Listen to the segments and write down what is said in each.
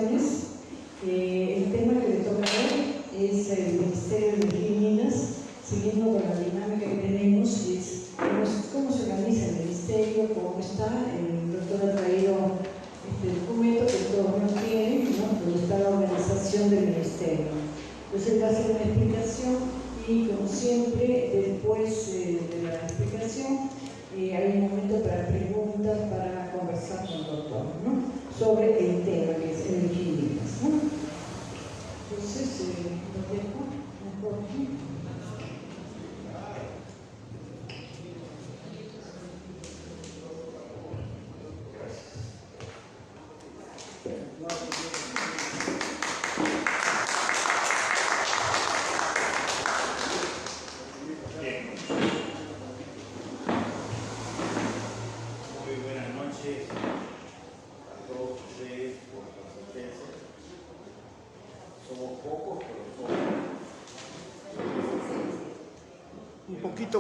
explicaciones. El tema que le toca hoy es el Ministerio de Energía y Minas. Siguiendo con la dinámica que tenemos, es cómo se organiza el Ministerio, cómo está. El doctor ha traído este documento que todos no tienen, ¿no? Donde está la organización del Ministerio. Entonces él va a hacer una explicación y, como siempre, después de la explicación, hay un momento para preguntas, para conversar con el doctor, ¿no? Sobre el tema que es energía y minas, ¿no? Entonces, lo dejo mejor aquí.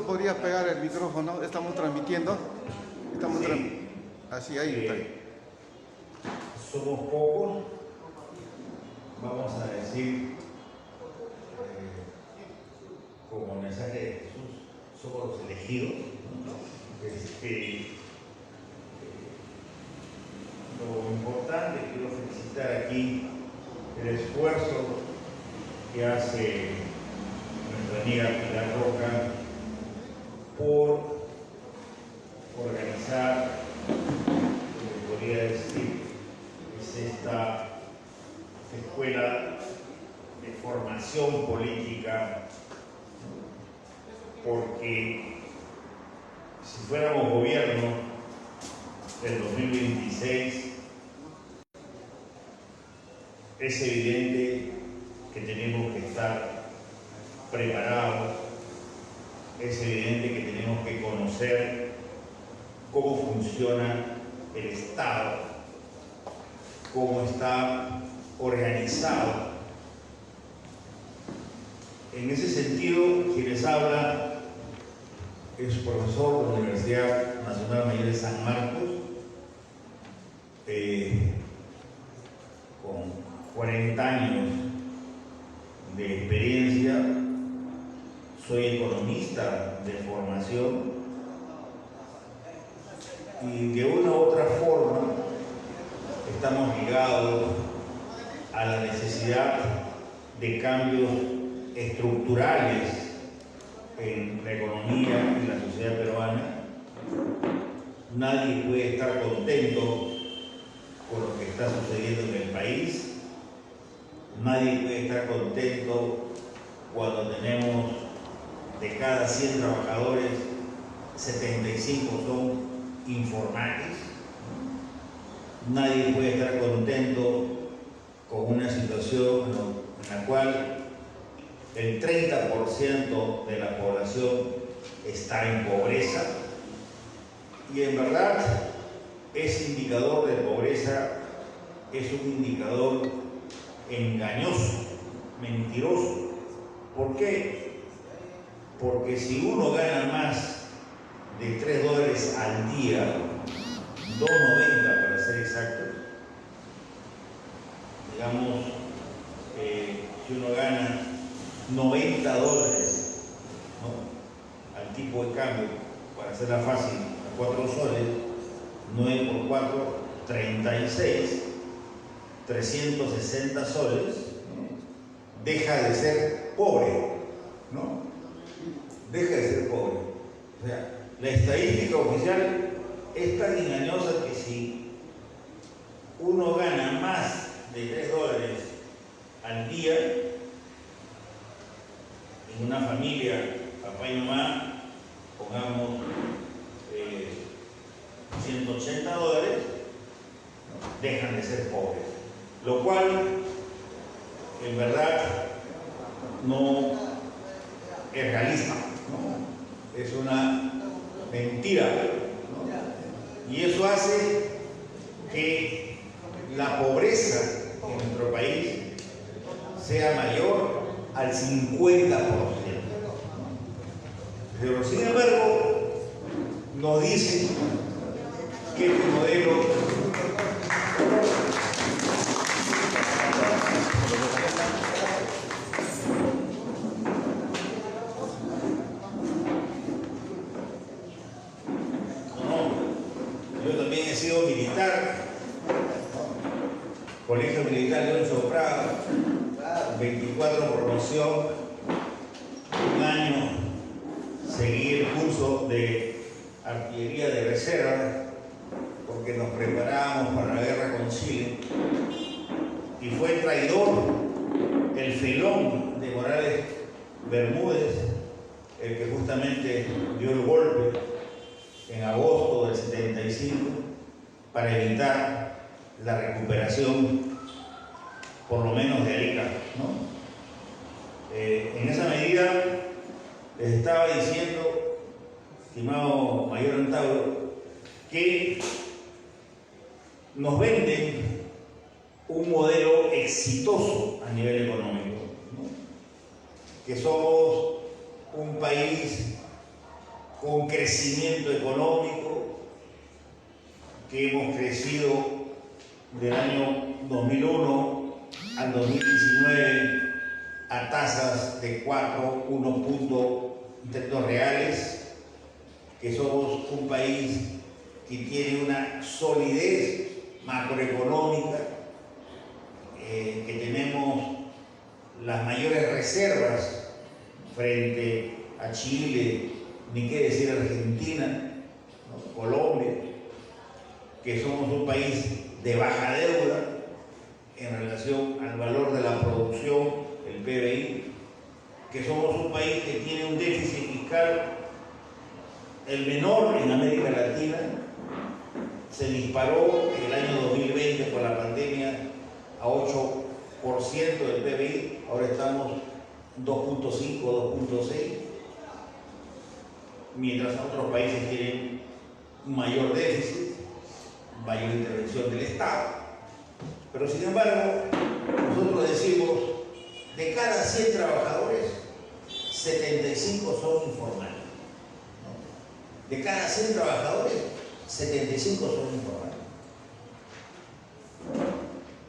¿Podrías pegar el micrófono? Estamos transmitiendo. Sí. Así, ahí está. Somos pocos, vamos a decir, como mensaje de Jesús, somos los elegidos. Lo importante, quiero felicitar aquí el esfuerzo que hace nuestra amiga Pilar Roca por organizar, podría decir, es esta escuela de formación política, porque si fuéramos gobierno del 2026, es evidente que tenemos que estar preparados. Es evidente que tenemos que conocer cómo funciona el Estado, cómo está organizado. En ese sentido, quien les habla es profesor de la Universidad Nacional Mayor de San Marcos, con 40 años de experiencia. Soy economista de formación y de una u otra forma estamos ligados a la necesidad de cambios estructurales en la economía y la sociedad peruana. Nadie puede estar contento con lo que está sucediendo en el país. Nadie puede estar contento cuando tenemos de cada 100 trabajadores, 75 son informales. Nadie puede estar contento con una situación en la cual el 30% de la población está en pobreza. Y en verdad, ese indicador de pobreza es un indicador engañoso, mentiroso. ¿Por qué? Porque si uno gana más de $3 al día, $2.90 para ser exactos, digamos, si uno gana $90, ¿no?, al tipo de cambio, para hacerla fácil, a 4 soles, 9 por 4, 36, 360 soles, ¿no?, deja de ser pobre, ¿no? Deja de ser pobre. O sea, la estadística oficial es tan engañosa que si uno gana más de $3 al día, en una familia, papá y mamá, pongamos $180, dejan de ser pobres. Lo cual, en verdad, no es realista, ¿no? Es una mentira, ¿no? Y eso hace que la pobreza en nuestro país sea mayor al 50%. Pero sin embargo, nos dicen que este modelo Colegio Militar de Ocho Prado, 24 promoción, un año seguí el curso de artillería de reserva, porque nos preparábamos para la guerra con Chile, y fue traidor el felón de Morales Bermúdez, el que justamente dio el golpe en agosto del 75 para evitar la recuperación, por lo menos de Arica, ¿no? En esa medida les estaba diciendo, estimado mayor Antauro, que nos venden un modelo exitoso a nivel económico, ¿no? Que somos un país con crecimiento económico, que hemos crecido del año 2001 al 2019 a tasas de 1 punto en términos reales, que somos un país que tiene una solidez macroeconómica, que tenemos las mayores reservas frente a Chile, ni qué decir Argentina, ¿no? Colombia, que somos un país de baja deuda en relación al valor de la producción, el PBI, que somos un país que tiene un déficit fiscal el menor en América Latina, se disparó en el año 2020 con la pandemia a 8% del PBI, ahora estamos 2.5, 2.6, mientras otros países tienen un mayor déficit, mayor intervención del Estado. Pero sin embargo, nosotros decimos, de cada 100 trabajadores, 75 son informales, ¿no? De cada 100 trabajadores, 75 son informales.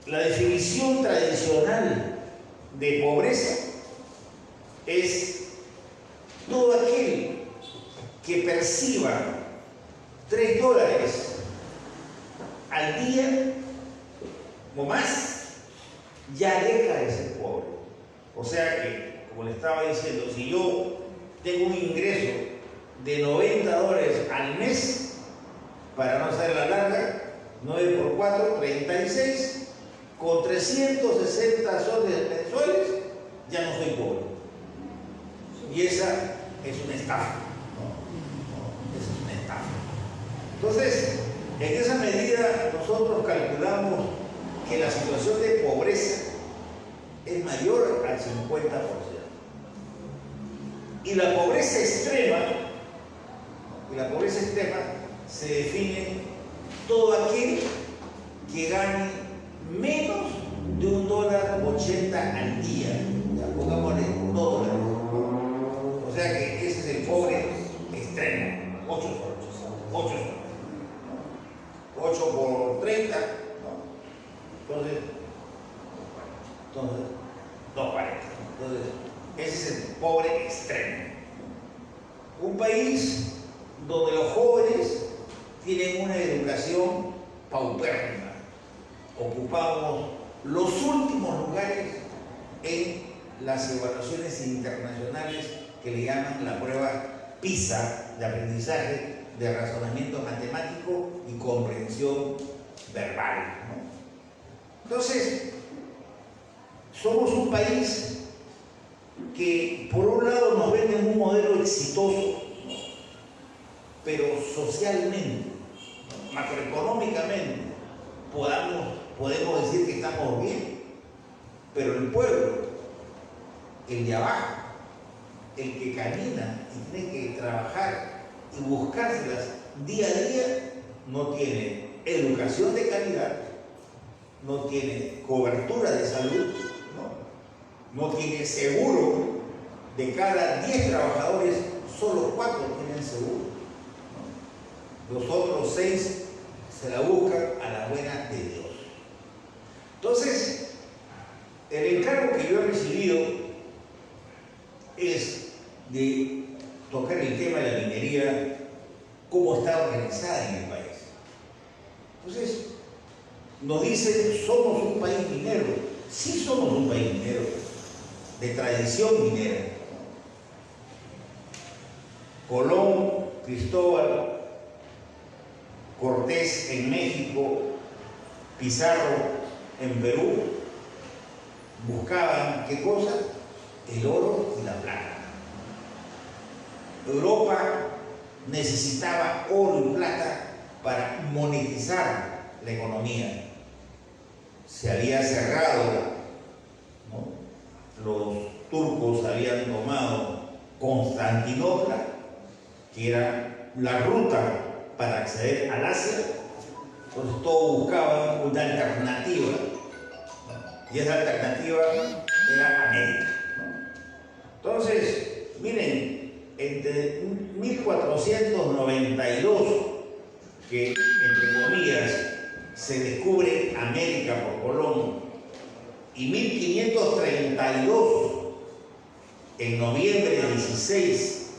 La definición tradicional de pobreza es todo aquel que perciba $3 al día o más, ya deja de ser pobre. O sea que, como le estaba diciendo, si yo tengo un ingreso de $90 al mes, para no hacer la larga, 9 por 4, 36, con 360 soles mensuales, ya no soy pobre. Y esa es una estafa, ¿no? Esa es una estafa. Entonces, en esa medida nosotros calculamos que la situación de pobreza es mayor al 50%. Y la pobreza extrema se define todo aquel que gane menos de $1.80 al día. Ya, pongámosle $2. O sea que ese es el pobre extremo. 8 soles. 8 por 30, ¿no? Entonces 2.40. Entonces, ese es el pobre extremo. Un país donde los jóvenes tienen una educación paupérrima. Ocupamos los últimos lugares en las evaluaciones internacionales que le llaman la prueba PISA de aprendizaje de razonamiento matemático y comprensión verbal, ¿no? Entonces, somos un país que por un lado nos venden un modelo exitoso, ¿no? Pero socialmente, ¿no? Macroeconómicamente, podemos decir que estamos bien, pero el pueblo, el de abajo, el que camina y tiene que trabajar y buscárselas día a día, no tiene educación de calidad, no tiene cobertura de salud, no tiene seguro. De cada 10 trabajadores, solo 4 tienen seguro, ¿no? Los otros 6 se la buscan a la buena de Dios. Entonces, el encargo que yo he recibido es de tocar el tema de la minería, cómo está organizada en el país. Entonces, nos dicen somos un país minero. Sí somos un país minero, de tradición minera. Colón, Cristóbal, Cortés en México, Pizarro en Perú, buscaban, ¿qué cosa? El oro y la plata. Europa necesitaba oro y plata para monetizar la economía. Se había cerrado, ¿no? Los turcos habían tomado Constantinopla, que era la ruta para acceder al Asia. Entonces todos buscaban una alternativa, ¿no? Y esa alternativa era América, ¿no? Entonces, miren, entre 1492, que entre comillas se descubre América por Colón, y 1532, en noviembre 16,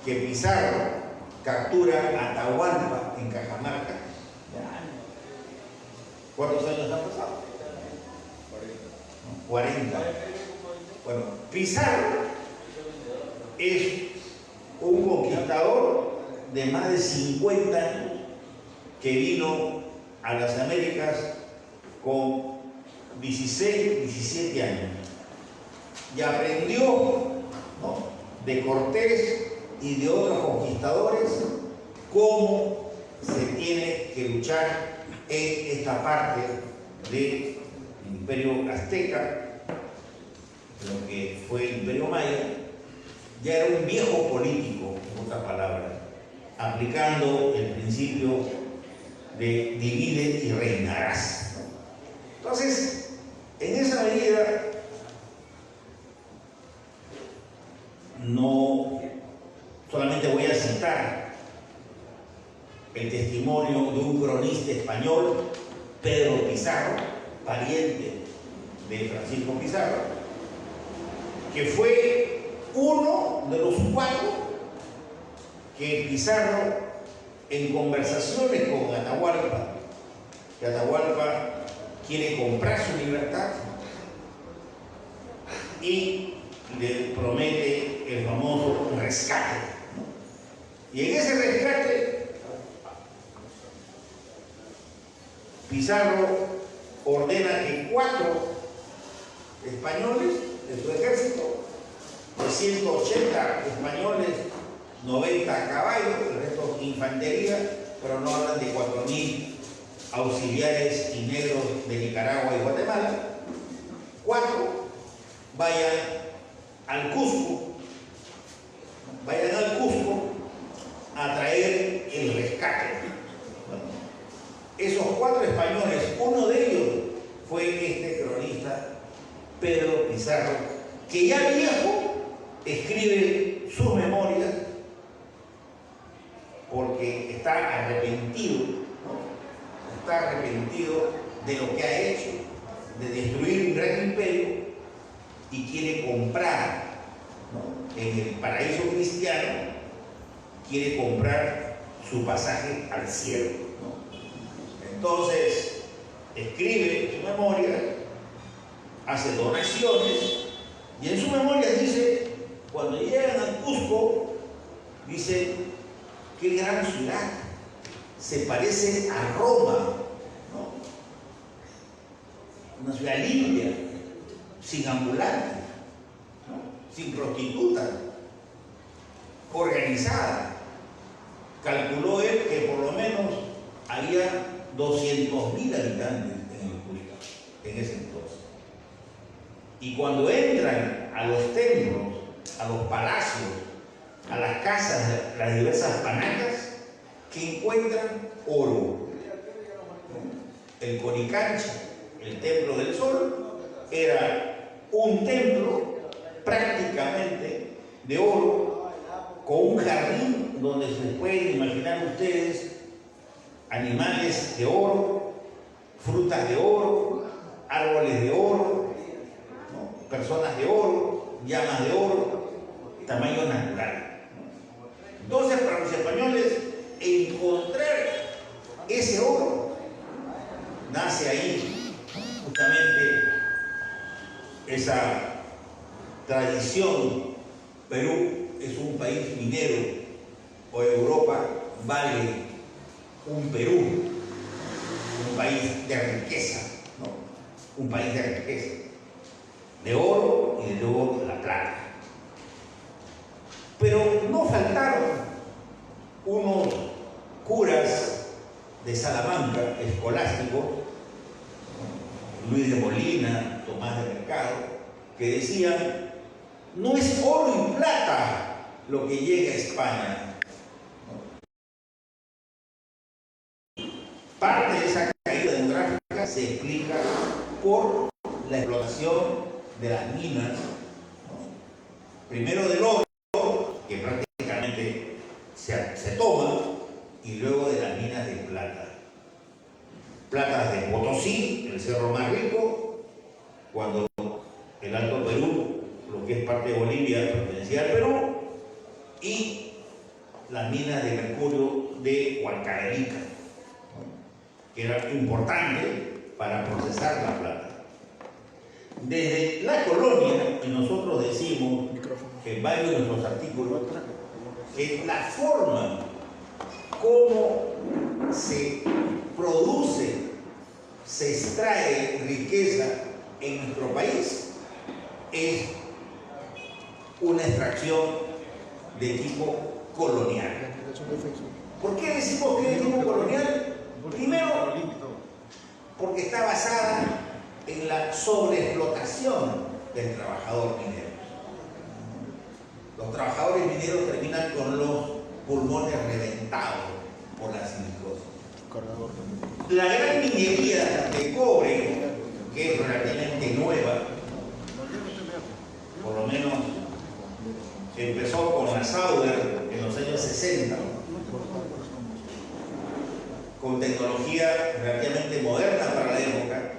que Pizarro captura Atahualpa en Cajamarca. ¿Cuántos años han pasado? 40. Bueno, Pizarro es un conquistador de más de 50 años que vino a las Américas con 16, 17 años y aprendió, ¿no?, de Cortés y de otros conquistadores cómo se tiene que luchar en esta parte del Imperio Azteca, lo que fue el Imperio Maya. Ya era un viejo político, en otras palabras, aplicando el principio de divide y reinarás. Entonces, en esa medida, no solamente voy a citar el testimonio de un cronista español, Pedro Pizarro, pariente de Francisco Pizarro, que fue uno de los 4 que Pizarro, en conversaciones con Atahualpa, que Atahualpa quiere comprar su libertad y le promete el famoso rescate. Y en ese rescate, Pizarro ordena que 4 españoles de su ejército, de 180 españoles, 90 caballos, el resto infantería, pero no hablan de 4.000 auxiliares y negros de Nicaragua y Guatemala. 4 vayan al Cusco, a traer el rescate. Esos 4 españoles, uno de ellos fue este cronista Pedro Pizarro, que ya viejo escribe sus memorias porque está arrepentido, ¿no? Está arrepentido de lo que ha hecho, de destruir un gran imperio, y quiere comprar, ¿no?, en el paraíso cristiano, quiere comprar su pasaje al cielo, ¿no? Entonces, escribe su memoria, hace donaciones, y en su memoria dice, cuando llegan al Cusco, dice, qué gran ciudad, se parece a Roma, ¿no? Una ciudad limpia, sin ambulantes, ¿no?, sin prostitutas, organizada. Calculó él que por lo menos había 200.000 habitantes en el Cusco en ese entonces. Y cuando entran a los templos, a los palacios, a las casas, las diversas panacas, que encuentran oro. El Coricancha, el templo del sol, era un templo prácticamente de oro, con un jardín donde se pueden imaginar ustedes animales de oro, frutas de oro, árboles de oro, ¿no?, personas de oro, llamas de oro, tamaño natural. Entonces, para los españoles, encontrar ese oro nace ahí justamente esa tradición. Perú es un país minero, o Europa vale un Perú, un país de riqueza, ¿no? Un país de riqueza, de oro y de luego de la plata. Pero no faltaron unos curas de Salamanca, escolásticos, Luis de Molina, Tomás de Mercado, que decían: no es oro y plata lo que llega a España. Parte de esa caída demográfica se explica por la explotación de las minas, ¿no? Primero del oro, que prácticamente se toma, y luego de las minas de plata. Platas de Potosí, el cerro más rico, cuando el Alto Perú, lo que es parte de Bolivia, pertenecía al Perú, y las minas de mercurio de Huancavelica, ¿no? Que era importante para procesar la plata. Desde la colonia, y nosotros decimos en varios de nuestros artículos, que la forma como se produce, se extrae riqueza en nuestro país es una extracción de tipo colonial. ¿Por qué decimos que es de tipo colonial? Primero, porque está basada en la sobreexplotación del trabajador minero. Los trabajadores mineros terminan con los pulmones reventados por la silicosis. La gran minería de cobre, que es relativamente nueva, por lo menos empezó con la Sauder en los años 60, con tecnología relativamente moderna para la época,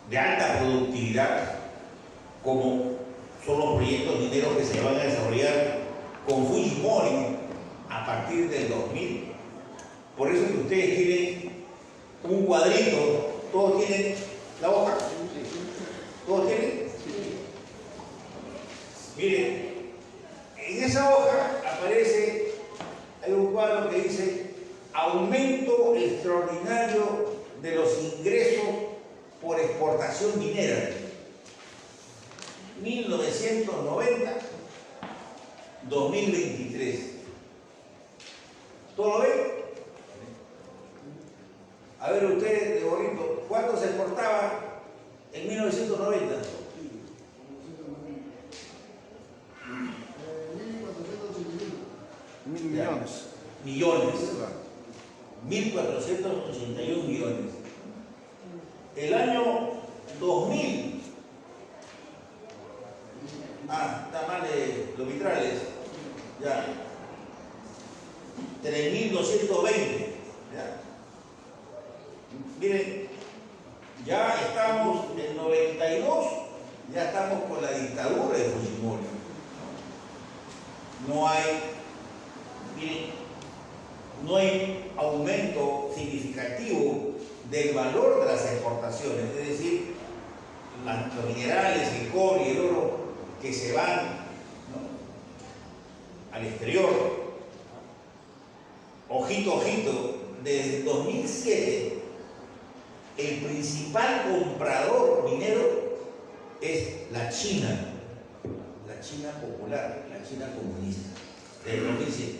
de alta productividad, como son los proyectos mineros que se van a desarrollar con Fujimori a partir del 2000. Por eso que ustedes tienen un cuadrito, todos tienen la hoja, todos tienen. Miren, en esa hoja aparece, hay un cuadro que dice: aumento extraordinario de los ingresos por exportación minera. 1990-2023. ¿Todo lo ven? A ver ustedes, de bonito, ¿cuánto se exportaba en 1990? 1.000 millones. Millones. 1.481 millones. El año 2000. Está mal de los vitrales. Ya. 3.220. Ya. Miren, ya estamos en 92, ya estamos con la dictadura de Fujimori. No hay, miren, no hay aumento significativo del valor de las exportaciones, es decir, los minerales, el cobre y el oro que se van, ¿no?, al exterior. Ojito, ojito, desde 2007 el principal comprador minero es la China popular, la China comunista, desde 2007.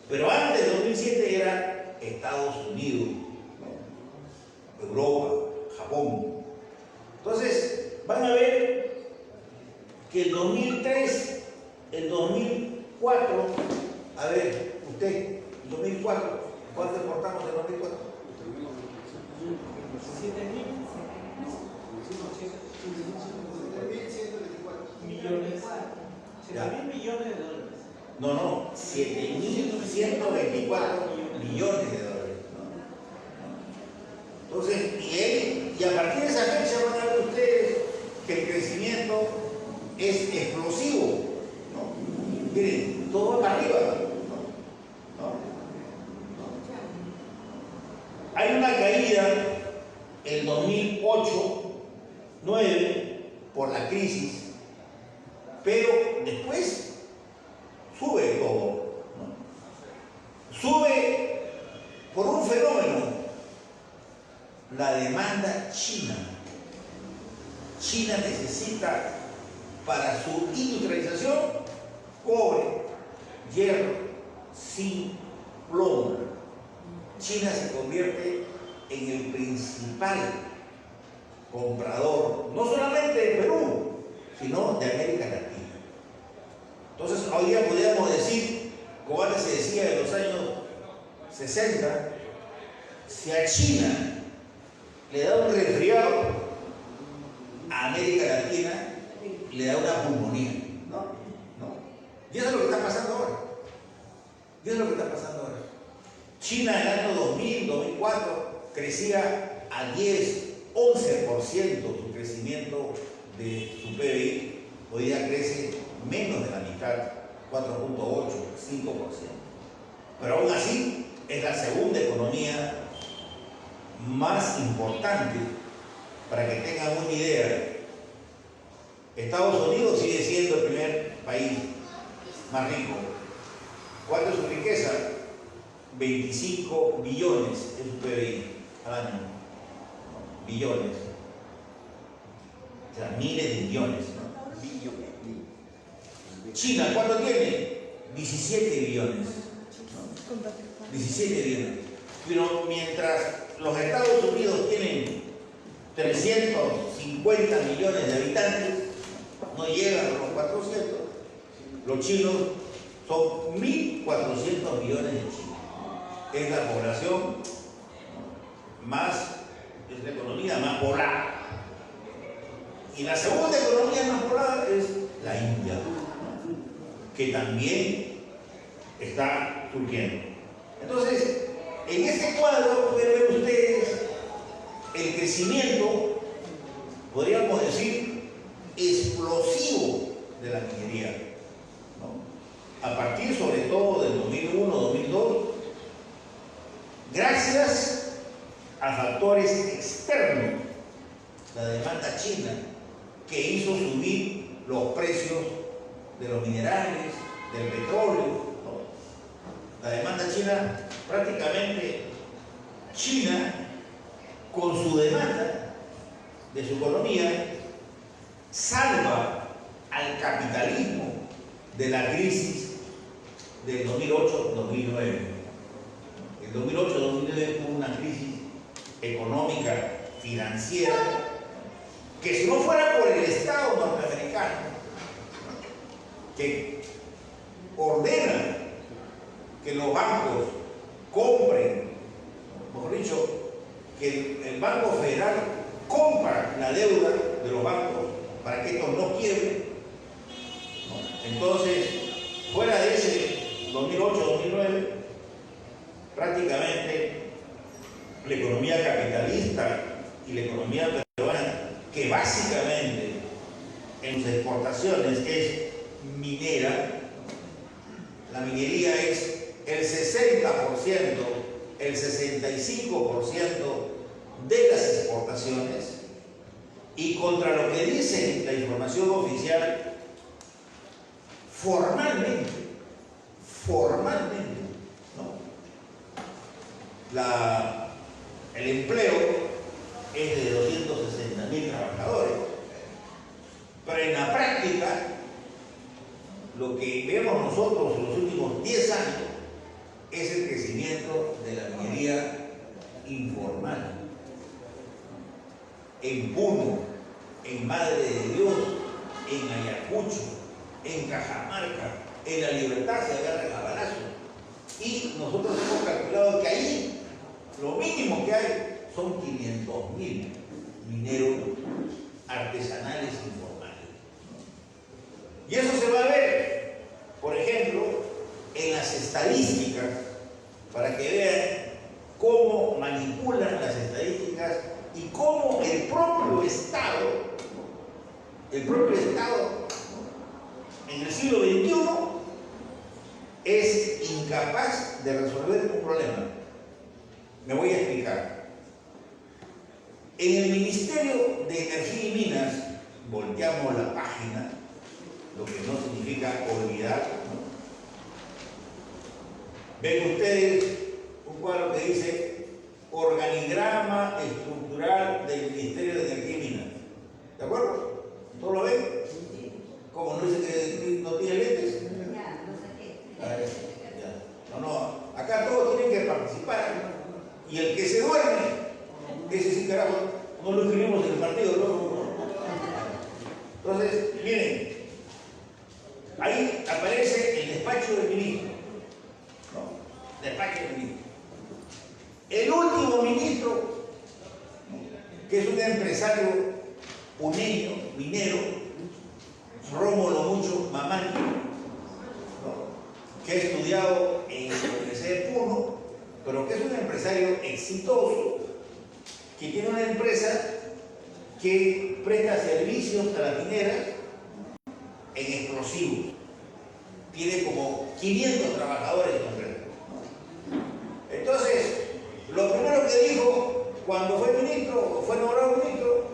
Pero antes de 2007 era Estados Unidos, ¿no?, Europa, Japón. Entonces, van a ver que el 2003, el 2004, a ver, usted, el 2004, ¿cuánto exportamos en el 2004? 7.124 millones. 7.000 millones de dólares. No, 7.124 millones de dólares. ¿No? Entonces, y a partir de esa fecha van a ver ustedes que el crecimiento es explosivo, ¿no? Miren, todo va para arriba, ¿no? Hay una caída 2008, 2009, por la crisis, pero después sube todo, ¿no? Sube por un fenómeno, la demanda china. China necesita para su industrialización cobre, hierro, zinc, plomo. China se convierte en el principal comprador, no solamente de Perú, sino de América Latina. Entonces, hoy día podríamos decir, como antes se decía en los años 60, si a China le da un resfriado, a América Latina le da una pulmonía. No. Y eso es lo que está pasando ahora. China en el año 2000, 2004 crecía a 10, 11% su crecimiento de su PBI. Hoy día crece menos de la mitad, 4.8, 5%. Pero aún así es la segunda economía más importante. Para que tengan una idea, Estados Unidos sigue siendo el primer país más rico. ¿Cuánto es su riqueza? 25 billones es su PBI al año. Billones. O sea, miles de millones, ¿no? Billones. China, ¿cuánto tiene? 17 billones. ¿No? 17 billones. Pero mientras los Estados Unidos tienen 350 millones de habitantes, no llegan a los 400, los chinos son 1.400 millones de chinos. Es la población más, es la economía más poblada. Y la segunda economía más poblada es la India, que también está surgiendo. Entonces, en este cuadro pueden ver ustedes el crecimiento, podríamos decir, explosivo de la minería, ¿no? A partir sobre todo del 2001, 2002, gracias a factores externos, la demanda china, que hizo subir los precios de los minerales, del petróleo, ¿no? La demanda china, prácticamente China, con su demanda de su economía, salva al capitalismo de la crisis del 2008-2009. El 2008-2009 fue una crisis económica, financiera, que si no fuera por el Estado norteamericano, que ordena que los bancos compren, mejor dicho, que el Banco Federal compra la deuda de los bancos para que estos no quiebren, ¿no? Entonces, fuera de ese 2008-2009, prácticamente la economía capitalista y la economía peruana, que básicamente en sus exportaciones es minera, la minería es el 60%, el 65% de las exportaciones, y contra lo que dice la información oficial, formalmente, ¿no? El empleo es de 260.000 trabajadores, pero en la práctica, lo que vemos nosotros en los últimos 10 años es el crecimiento de la minería informal. En Puno, en Madre de Dios, en Ayacucho, en Cajamarca, en La Libertad se agarran a balazo. Y nosotros hemos calculado que ahí lo mínimo que hay son 500.000 mineros artesanales informales. Y eso se va a ver, por ejemplo, en las estadísticas, para que vean cómo manipulan las estadísticas y cómo el propio Estado en el siglo XXI es incapaz de resolver un problema. Me voy a explicar. En el Ministerio de Energía y Minas, volteamos la página, lo que no significa olvidar, ¿no? Ven ustedes un cuadro que dice organigrama estructural del Ministerio de Energía y Minas. ¿De acuerdo? ¿Todos lo ven? ¿Cómo no dice que no tiene lentes? No, acá todos tienen que participar. Y el que se duerme, ese sí, carajo, no lo escribimos en el partido, ¿no? Entonces, miren, ahí aparece el despacho del ministro. ¿No? Despacho del ministro. El último ministro, que es un empresario puneño, minero, Rómulo Mucho Mamani, ¿no? Que ha estudiado en la Universidad de Puno, pero que es un empresario exitoso, que tiene una empresa que presta servicios a las mineras en explosivos. Tiene como 500 trabajadores en la empresa. Entonces, lo primero que dijo cuando fue ministro, fue nombrado ministro,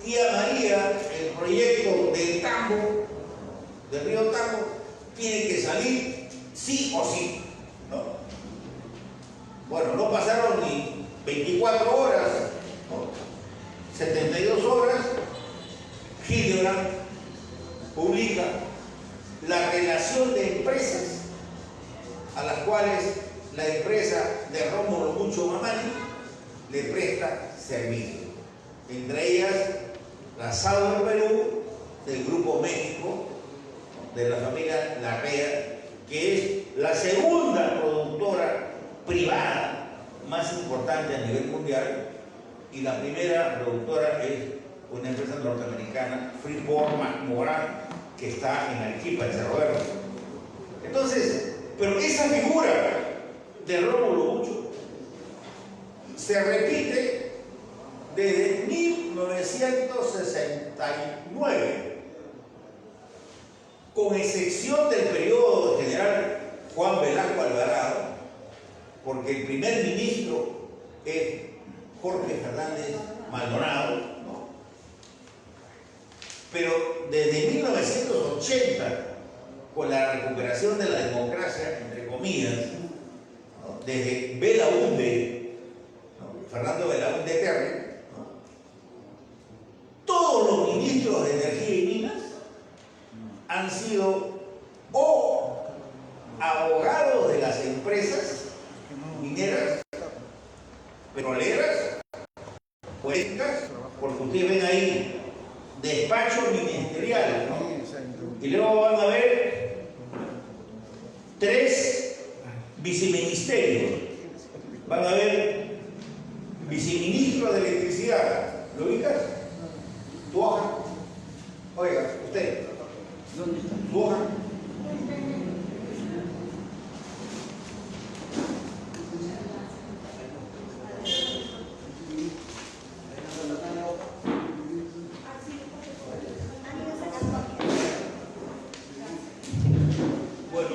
tía María, el proyecto del Tambo, del río Tambo, tiene que salir sí o sí, ¿no? Bueno, no pasaron ni 24 horas, ¿no? 72 horas, Hildebrand publica la relación de empresas a las cuales la empresa de Rómulo Mucho Mamani le presta servicio. Entre ellas, la SAO del Perú, del Grupo México, de la familia Larrea, que es la segunda productora privada más importante a nivel mundial, y la primera productora es una empresa norteamericana, Freeport-McMoRan, que está en Arequipa, en Cerro Verde. Entonces, pero esa figura de Rómulo Mucho se repite desde 1969, con excepción del periodo del general Juan Velasco Alvarado, porque el primer ministro es Jorge Fernández Maldonado, ¿no? Pero desde 1980, con la recuperación de la democracia, entre comillas, ¿no? Desde Belaúnde, ¿no? Fernando Belaúnde Terry, ¿no? Todos los ministros de Energía y Minas han sido o abogados de las empresas mineras, petroleras, poéticas, porque ustedes ven ahí despacho ministerial, ¿no? Y luego van a ver 3 viceministerios. Van a ver viceministro de electricidad. ¿Lo ubicas? ¿Tu hoja? Oiga, usted. ¿Dónde está? ¿Tu hoja? Bueno,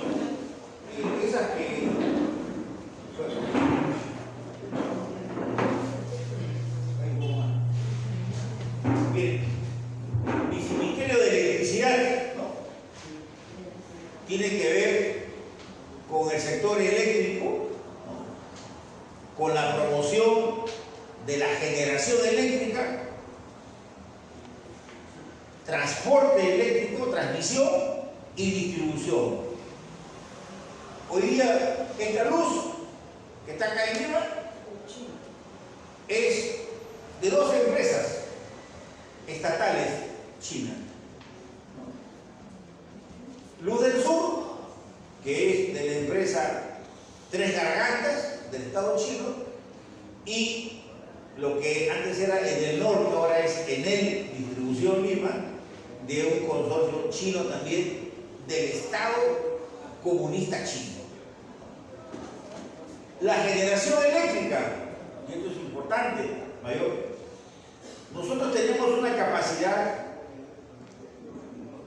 esas que... Bien, viceministerio de electricidad, ¿no? Tiene que ver con el sector eléctrico, ¿no? Con la promoción de la generación eléctrica, transporte eléctrico, transmisión y distribución. Hoy día esta luz que está acá en Lima es de 2 empresas estatales chinas. Luz del Sur, que es de la empresa Tres Gargantas del Estado chino, y lo que antes era en el norte, ahora es Enel Distribución Lima, de un consorcio chino también del Estado comunista chino. La generación eléctrica, y esto es importante, mayor, nosotros tenemos una capacidad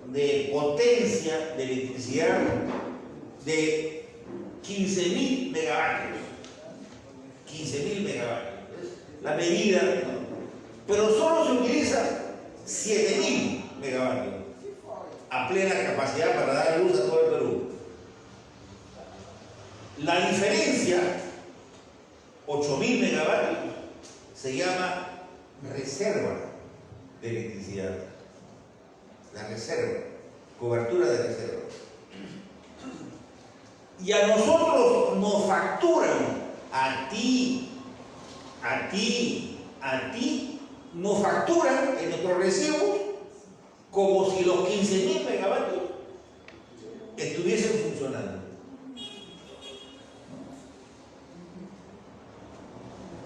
de potencia de electricidad de 15.000 megavatios. 15.000 megavatios. La medida, ¿no? pero solo se utilizan 7.000 megavatios a plena capacidad para dar luz a todo el Perú. La diferencia, 8.000 megavatios, se llama reserva de electricidad. La reserva, cobertura de reserva. Y a nosotros nos facturan, a ti, nos facturan en nuestros recibos como si los 15.000 megavatios estuviesen funcionando.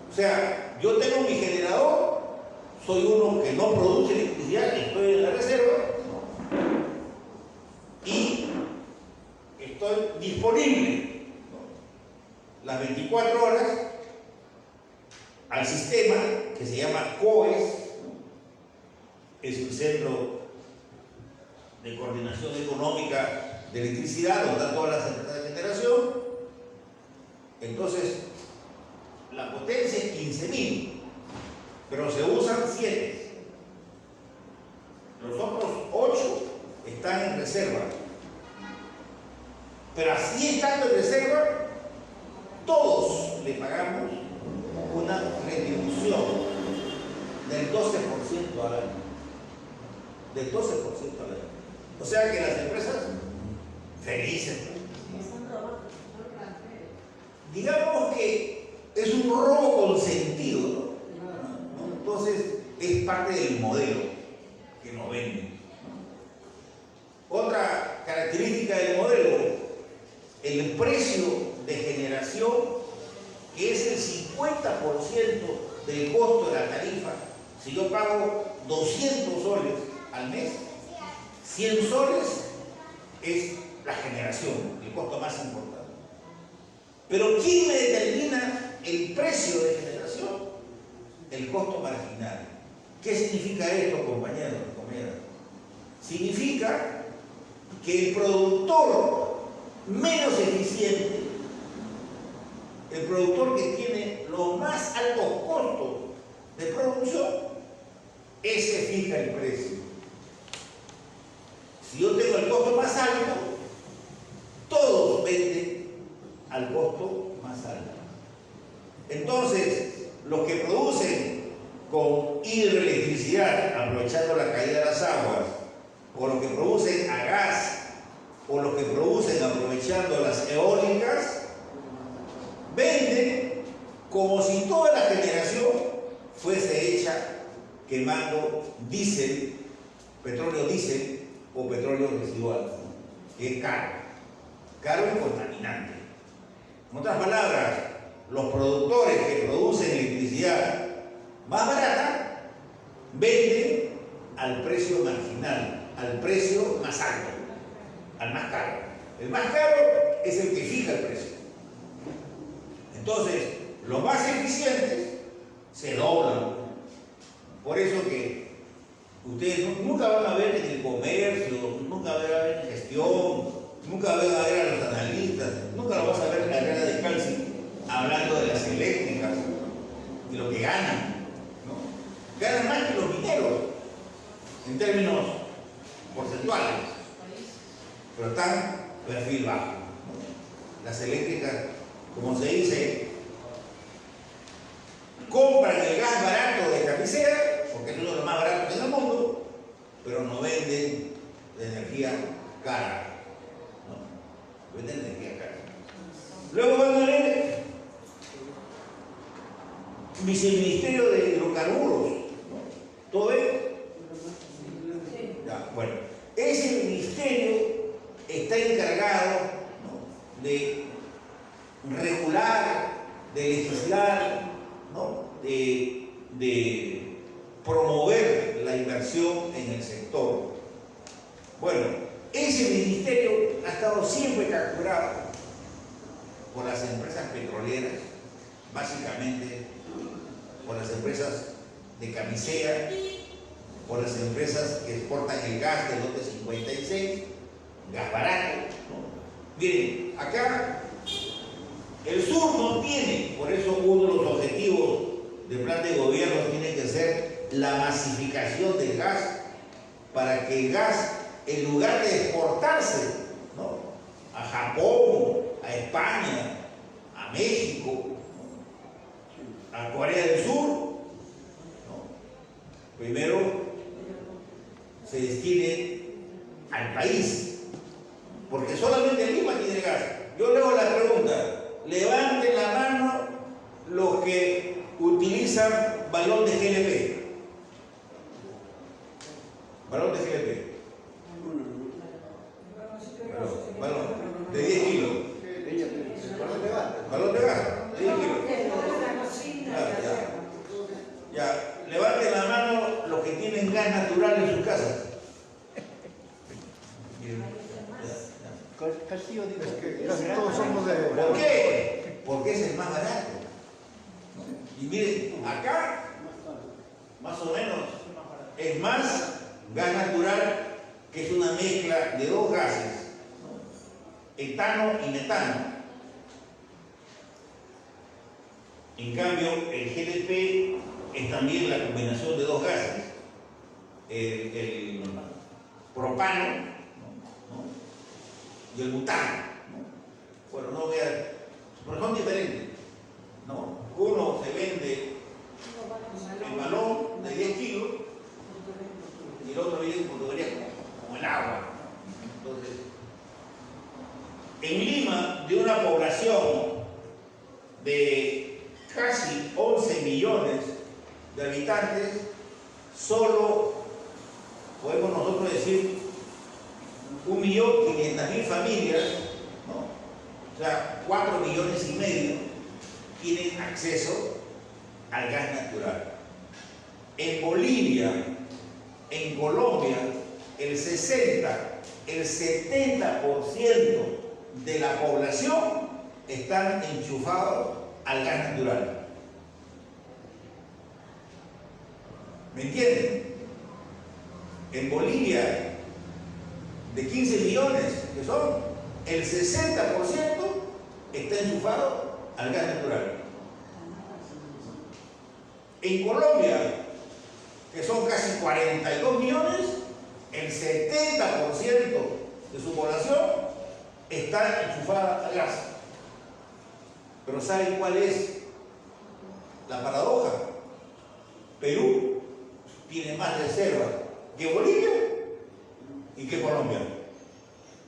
O sea, yo tengo mi generador, soy uno que no produce electricidad, estoy en la reserva y estoy disponible, ¿no?, las 24 horas al sistema que se llama COES, es el Centro de Coordinación Económica de Electricidad, donde están todas las empresas de generación. Entonces, la potencia es 15.000, pero se usan 7. Los otros 8 están en reserva. Pero así estando en reserva, todos le pagamos una retribución del 12% al año. Del 12% al año. O sea que las empresas felices. Digamos que es un robo consentido, ¿no? Entonces es parte del modelo que nos venden. Otra característica del modelo, el precio de generación, que es el 50% del costo de la tarifa. Si yo pago 200 soles al mes, 100 soles es la generación, el costo más importante. Pero ¿quién me determina el precio de generación? El costo marginal. ¿Qué significa esto, compañeros y compañeras? Significa que el productor menos eficiente, el productor que tiene los más altos costos de producción, ese fija el precio. Si yo tengo el costo más alto, todos venden al costo más alto. Entonces, los que producen con hidroelectricidad, aprovechando la caída de las aguas, o los que producen a gas, o los que producen aprovechando las eólicas, venden como si toda la generación fuese hecha quemando diésel, petróleo diésel o petróleo residual, que es caro y contaminante. En otras palabras, los productores que producen electricidad más barata venden al precio marginal, al precio más alto, al más caro. El más caro es el que fija el precio. Entonces, los más eficientes se doblan. Por eso que ustedes nunca van a ver en el comercio, nunca van a ver en gestión, nunca van a ver a los analistas, nunca lo vas a ver en la carrera de Calci hablando de las eléctricas y lo que ganan, ¿no? Ganan más que los mineros en términos porcentuales, pero están perfil bajo, ¿no? Las eléctricas, como se dice, compran el gas barato de Camisea, porque es uno de los más baratos del mundo, pero no venden de energía cara, ¿no? Venden energía cara. Luego van a ver viceministerio de hidrocarburos, ¿no? ¿Todo esto? Ya, bueno, ese ministerio está encargado, ¿no?, de regular, de legislar, ¿no?, de promover la inversión en el sector. Bueno, ese ministerio ha estado siempre capturado por las empresas petroleras, básicamente por las empresas de Camisea, por las empresas que exportan el gas del lote 56, gas barato, ¿no? Miren, acá el sur no tiene, por eso uno de los objetivos del plan de gobierno tiene que ser la masificación del gas para que el gas, en lugar de exportarse, ¿no?, a Japón, a España, a México, ¿no?, a Corea del Sur, ¿no?, primero se destine al país, porque solamente Lima tiene gas. Yo le hago la pregunta, levanten la mano los que utilizan balón de GLP. Balón de GLP. Balón de 10 kilos. Balón de gas, de 10 kilos. Ya, levanten la mano los que tienen gas natural en sus casas. Castillo dice que casi todos somos de... ¿Por qué? Porque es el más barato. Y miren, acá, más o menos, es más gas natural, que es una mezcla de dos gases, ¿no?, etano y metano. En cambio, el GLP es también la combinación de dos gases, el propano, ¿no?, y el butano, ¿no? Bueno, no voy a... pero son diferentes, ¿no? Uno se vende en balón de 10 kilos y el otro viene como el agua. Entonces, en Lima, de una población de casi 11 millones de habitantes, solo podemos nosotros decir 1.500.000 familias, ¿no?, o sea, 4,5 millones tienen acceso al gas natural. En Bolivia, en Colombia, el 60, el 70% de la población están enchufados al gas natural. ¿Me entienden? En Bolivia, de 15 millones que son, el 60% está enchufado al gas natural. En Colombia, que son casi 42 millones, el 70% de su población está enchufada al gas. Pero ¿saben cuál es la paradoja? Perú tiene más reservas que Bolivia y que Colombia,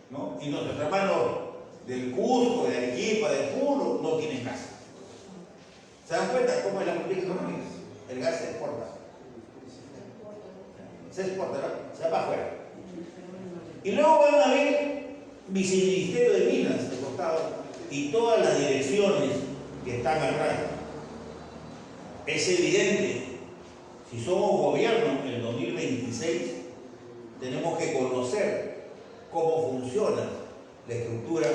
¿no? Y nuestros hermanos del Cusco, de Arequipa, de Puno, no tienen gas. ¿Se dan cuenta cómo es la política económica? El gas se exporta. Se exporta, ¿no? Se va para afuera. Y luego van a ver viceministerio de Minas de costado y todas las direcciones que están atrás. Es evidente, si somos gobierno en el 2026, tenemos que conocer cómo funciona la estructura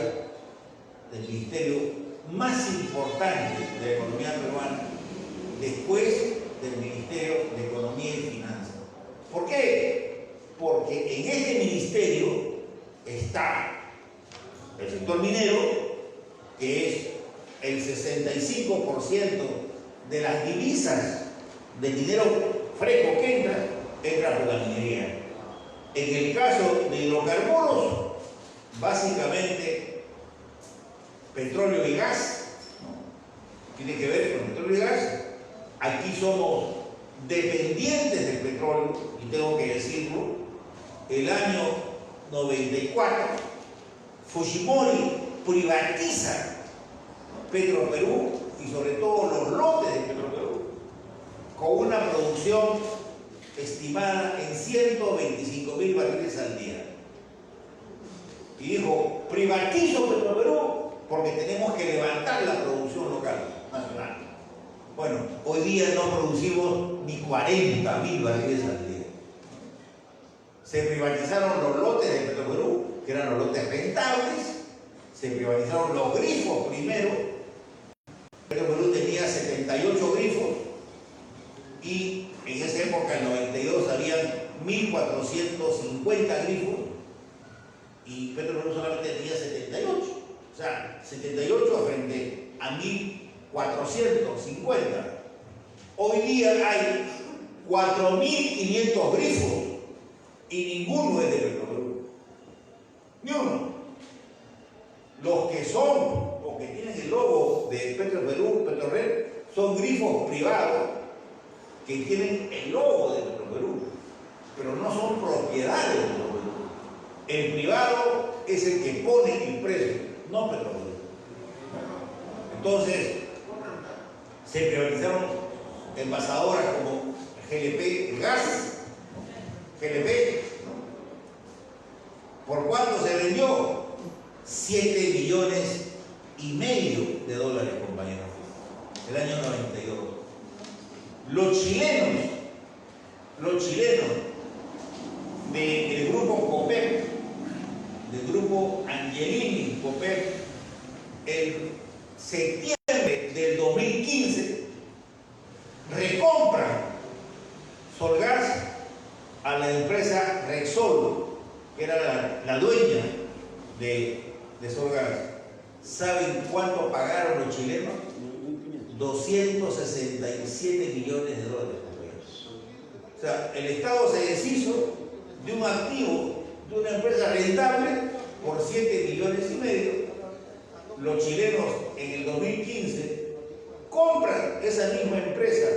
del ministerio más importante de la economía peruana, después del Ministerio de Economía y Finanzas. ¿Por qué? Porque en este ministerio está el sector minero, que es el 65% de las divisas de dinero fresco que entra por la minería. En el caso de hidrocarburos, básicamente petróleo y gas, ¿no?, tiene que ver con petróleo y gas. Aquí somos dependientes del petróleo, y tengo que decirlo. El año 94, Fujimori privatiza Petroperú y sobre todo los lotes de Petroperú, con una producción estimada en 125.000 barriles al día. Y dijo, privatizo Petroperú porque tenemos que levantar la producción local, nacional. Bueno, hoy día no producimos ni 40.000 barriles al día. Se privatizaron los lotes de Petroperú, que eran los lotes rentables, se privatizaron los grifos primero. Petroperú tenía 78 grifos y en esa época, en 92, habían 1.450 grifos y Petroperú solamente tenía 78. O sea, 78 frente a 1.450. Hoy día hay 4.500 grifos y ninguno es de Petroperú. Ni uno. Los que son o que tienen el logo de Petroperú, Petrored, son grifos privados que tienen el logo de Petroperú, pero no son propiedades de Petroperú. El privado es el que pone el precio, no Petroperú. Entonces, se privatizaron envasadoras como GLP, el gas, GLP. ¿Por cuánto se vendió? 7,5 millones de dólares, compañeros, el año 92. Los chilenos del grupo COPEC, del grupo Angelini COPEC, en septiembre del 2015, recompran Solgas a la empresa Repsol, que era la dueña de Solgas. ¿Saben cuánto pagaron los chilenos? 267 millones de dólares. O sea, el Estado se deshizo de un activo, de una empresa rentable, por 7,5 millones. Los chilenos en el 2015 compran esa misma empresa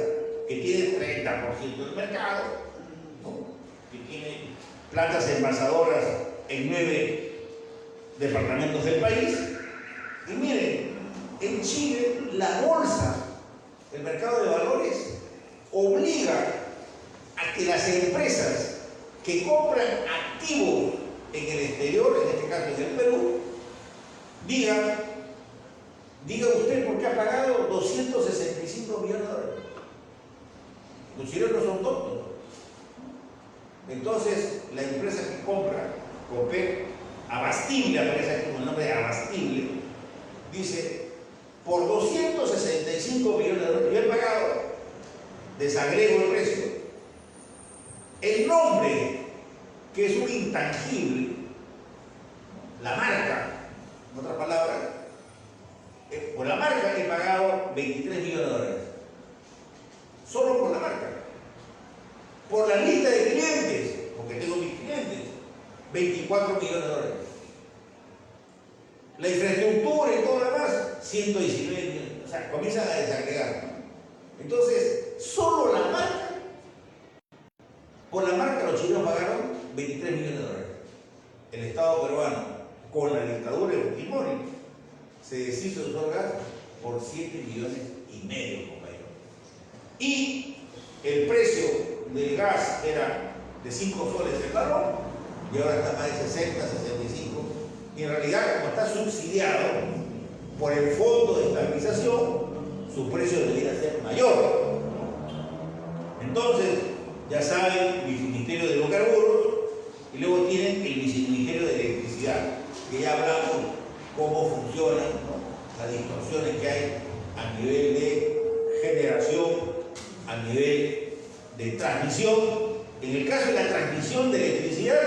que tiene 30% del mercado, ¿no? Que tiene plantas envasadoras en 9 departamentos del país. Y miren, en Chile la bolsa, el mercado de valores, obliga a que las empresas que compran activos en el exterior, en este caso en el Perú, diga usted por qué ha pagado 265 millones de dólares. Los chilenos son tontos. Entonces, la empresa que compra, COPEC, Abastible, aparece aquí con el nombre de Abastible, dice, por 265 millones de dólares, yo he pagado, desagrego el precio, el nombre, que es un intangible, la marca, en otras palabras, por la marca he pagado 23 millones de dólares. Solo por la marca. Por la lista de clientes, porque tengo mis clientes, 24 millones de dólares. La infraestructura y todo lo demás, 119 millones. O sea, comienzan a desagregar. Entonces, solo la marca, por la marca los chilenos pagaron 23 millones de dólares. El Estado peruano, con la dictadura de Fujimori, se deshizo de Solgas por 7,5 millones, compañero. Y el precio del gas era de 5 soles el galón, y ahora está más de 60, 65. Y en realidad, como está subsidiado por el Fondo de Estabilización, su precio debería ser mayor. Entonces, ya saben, Viceministerio de Hidrocarburos, y luego tienen el Viceministerio de Electricidad, que ya hablamos cómo funcionan, ¿no? Las distorsiones que hay a nivel de generación, a nivel de transmisión. En el caso de la transmisión de electricidad,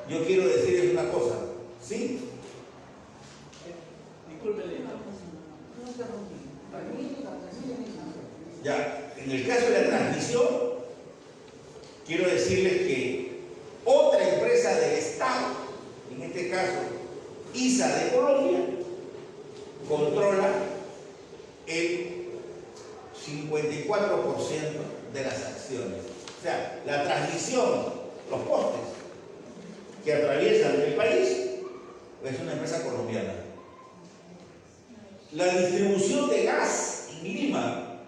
yo quiero decirles una cosa, ¿sí? Discúlpeme. Ya, en el caso de la transmisión, quiero decirles que otra empresa del Estado, en este caso ISA de Colombia, controla el 54% de las acciones. O sea, la transmisión, los postes que atraviesan el país, es una empresa colombiana. La distribución de gas en Lima,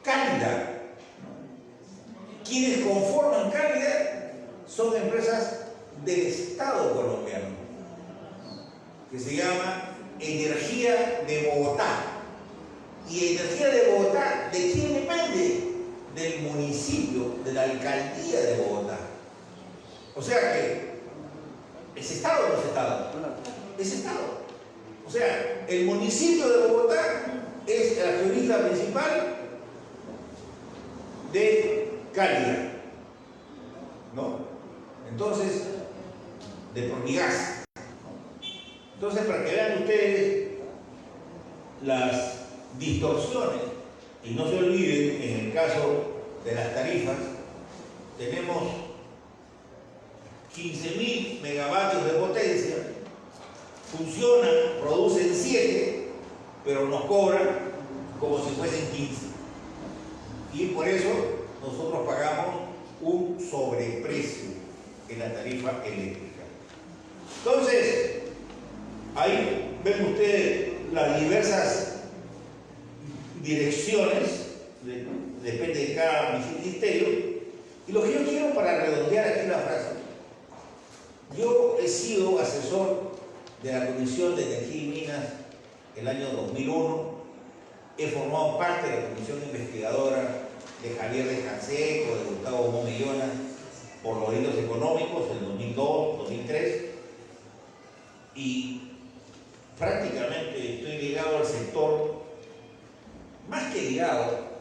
Cálida, quienes conforman Cálida son empresas del Estado colombiano, que se llama Energía de Bogotá. ¿Y Energía de Bogotá de quién depende? Del municipio, de la alcaldía de Bogotá. O sea que, ¿es Estado o no es Estado? Es Estado. O sea, el municipio de Bogotá es el accionista principal de Cálida, ¿no? Entonces, de Promigas. Entonces, para que vean ustedes las distorsiones, y no se olviden, en el caso de las tarifas, tenemos 15.000 megavatios de potencia, funcionan, producen 7, pero nos cobran como si fuesen 15. Y por eso nosotros pagamos un sobreprecio en la tarifa eléctrica. Entonces, ahí ven ustedes las diversas direcciones, depende de cada ministerio. Y lo que yo quiero para redondear aquí la frase, yo he sido asesor de la Comisión de Energía y Minas el año 2001, he formado parte de la Comisión Investigadora de Javier de Canseco, de Gustavo Momellona, por los delitos económicos en 2002, 2003, y prácticamente estoy ligado al sector, más que ligado,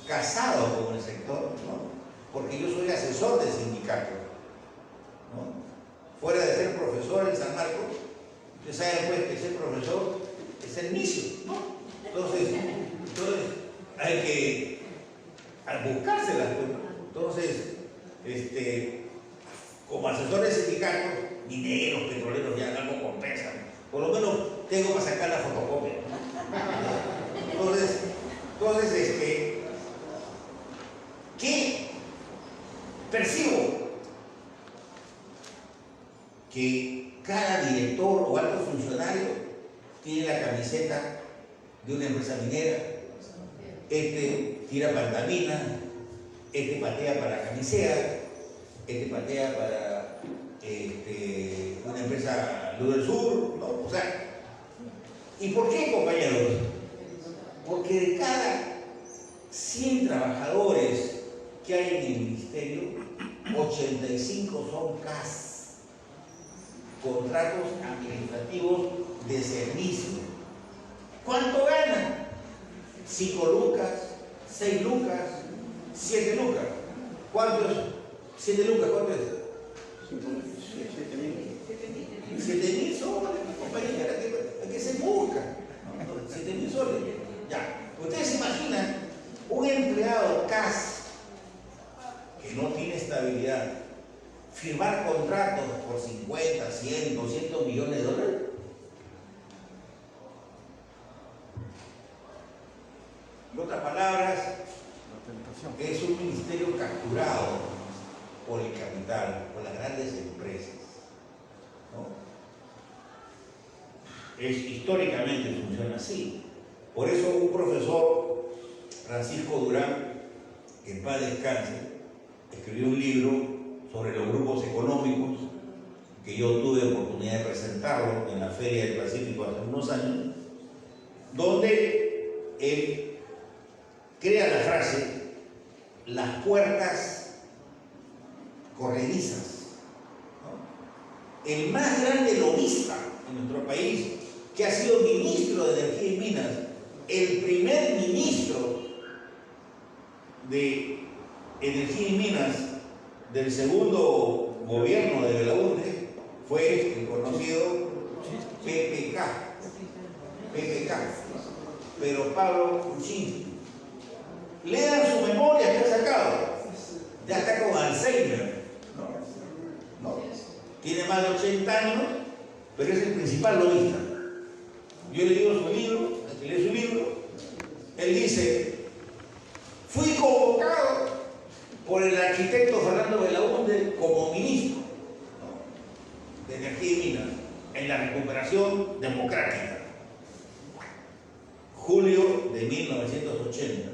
casado con el sector, ¿no? Porque yo soy asesor del sindicato, ¿no? Fuera de ser profesor en San Marcos, ustedes saben pues que ser profesor es el inicio, ¿no? Entonces hay que buscárselas, ¿no? Entonces, como asesor de sindicatos, mineros, petroleros, ya algo compensan. Por lo menos tengo para sacar la fotocopia, ¿no? Entonces, ¿qué percibo? Que cada director o alto funcionario tiene la camiseta de una empresa minera. Este tira pantamina, este patea para camisea, este patea para una empresa Luz del Sur, ¿no? O sea, ¿y por qué, compañeros? Porque de cada 100 trabajadores que hay en el ministerio, 85 son CAS, contratos administrativos de servicio. ¿Cuánto ganan? 5 lucas, 6 lucas, 7 lucas. ¿Cuánto es? 7 lucas, ¿cuánto es? 7.000 soles, compañera, que se busca. 7.000 soles. Ya. Ustedes se imaginan un empleado CAS que no tiene estabilidad, firmar contratos por 50, 100, 200 millones de dólares. En otras palabras, es un ministerio capturado por el capital, por las grandes empresas, ¿no? Históricamente funciona así. Por eso un profesor, Francisco Durán, que en paz descanse, escribió un libro sobre los grupos económicos, que yo tuve oportunidad de presentarlo en la Feria del Pacífico hace unos años, donde él crea la frase, las puertas corredizas, ¿no? El más grande lobista en nuestro país, que ha sido ministro de Energía y Minas, el primer ministro de Energía y Minas del segundo gobierno de Belaúnde, fue el conocido PPK, pero Pablo Kuczynski. Lean su memoria que ha sacado, ya está con Alzheimer, ¿no? Tiene más de 80 años, pero es el principal lobista. Yo le digo su libro, leí su libro, él dice, fui convocado por el arquitecto Fernando Belaúnde como ministro, ¿no?, de Energía y Minas en la recuperación democrática, julio de 1980.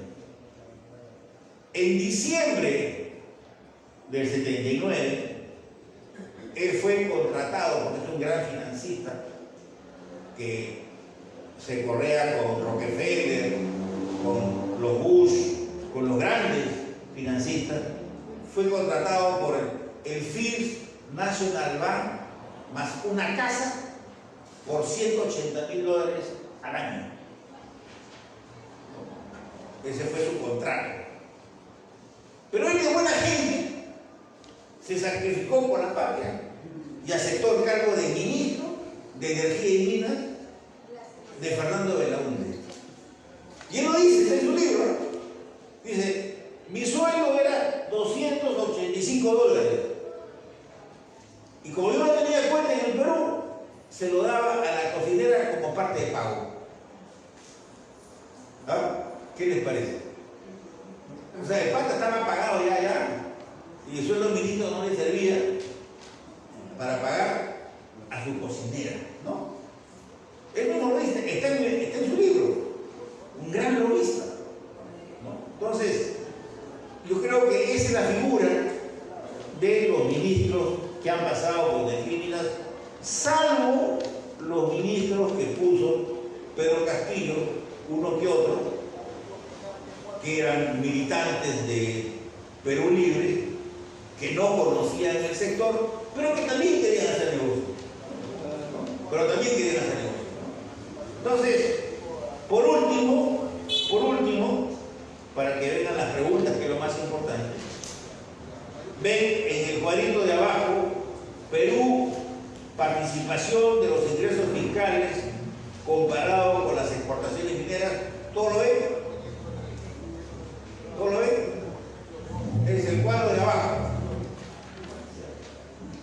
En diciembre del 79, él fue contratado, porque es un gran financista, que se correa con Rockefeller, con los Bush, con los grandes financistas, fue contratado por el First National Bank, más una casa, por $180.000 al año. Ese fue su contrato. Pero él, de buena gente, se sacrificó por la patria y aceptó el cargo de ministro de Energía y Minas de Fernando Belaúnde. Y él lo dice en su libro, dice, mi sueño $5. Y como yo no tenía cuenta en el Perú, se lo daba a la cocinera como parte de pago. ¿Ah? ¿Qué les parece? O sea, el pata estaba pagado ya, y el sueldo ministro no le servía para pagar a su cocinera, ¿no? Él mismo lo dice, está en su libro, un gran lobista, ¿no? Entonces, yo creo que esa es la figura de los ministros que han pasado por Delfíninas, salvo los ministros que puso Pedro Castillo, uno que otro, que eran militantes de Perú Libre, que no conocían el sector, pero que también querían hacer negocio. Entonces, por último, para que vengan las preguntas, que es lo más importante, ven en el cuadrito de abajo, Perú, participación de los ingresos fiscales comparado con las exportaciones mineras. ¿Todo lo ven? ¿Todo lo ven? Es el cuadro de abajo.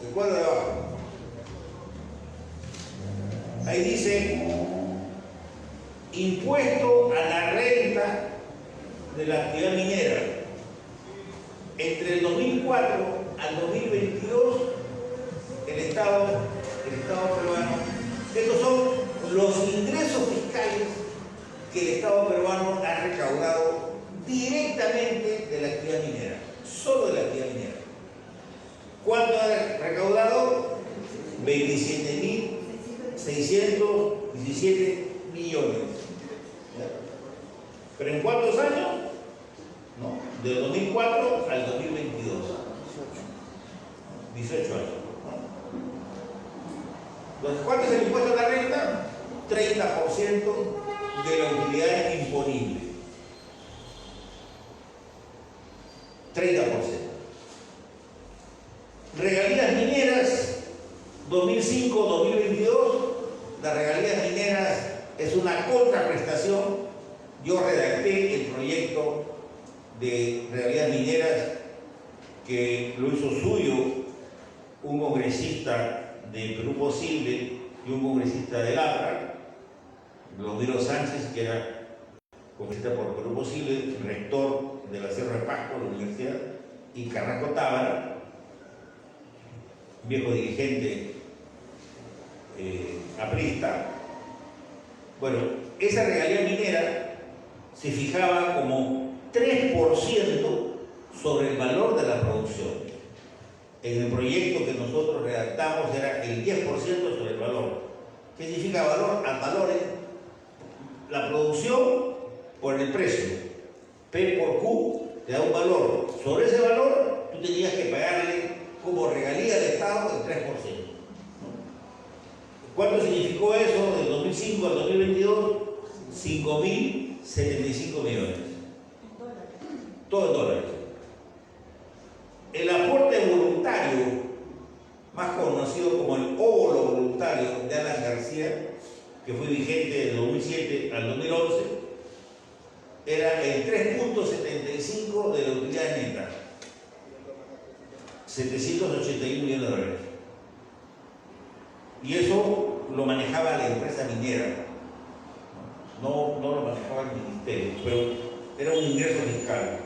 El cuadro de abajo. Ahí dice impuesto a la renta de la actividad minera. Entre el 2004 al 2022, el Estado peruano, estos son los ingresos fiscales que el Estado peruano ha recaudado directamente de la actividad minera, solo de la actividad minera. ¿Cuánto ha recaudado? 27.617 millones. ¿Pero en cuántos años? No, del 2004 al 2022. 18 años. Entonces, ¿cuánto es el impuesto a la renta? 30% de la utilidad imponible. 30%. Regalías mineras 2005-2022. Las regalías mineras es una contraprestación. Yo redacté el proyecto de regalías mineras que lo hizo suyo un congresista de Perú Posible y un congresista del APRA, Glomiro Sánchez, que era congresista por Perú Posible, rector de la Cerro de Pasco, la universidad, y Carrasco Tábara, viejo dirigente aprista. Bueno, esa regalía minera se fijaba como 3% sobre el valor de la producción. En el proyecto que nosotros redactamos era el 10% sobre el valor. ¿Qué significa valor? Al valor es la producción por el precio. P por Q te da un valor. Sobre ese valor tú tenías que pagarle como regalía al Estado el 3%. ¿Cuánto significó eso del 2005 al 2022? 5.075 millones. Todo en dólares. El aporte voluntario, más conocido como el óvulo voluntario de Alan García, que fue vigente del 2007 al 2011, era el 3.75 de la utilidad neta, 781 millones de dólares. Y eso lo manejaba la empresa minera, no lo manejaba el ministerio, pero era un ingreso fiscal.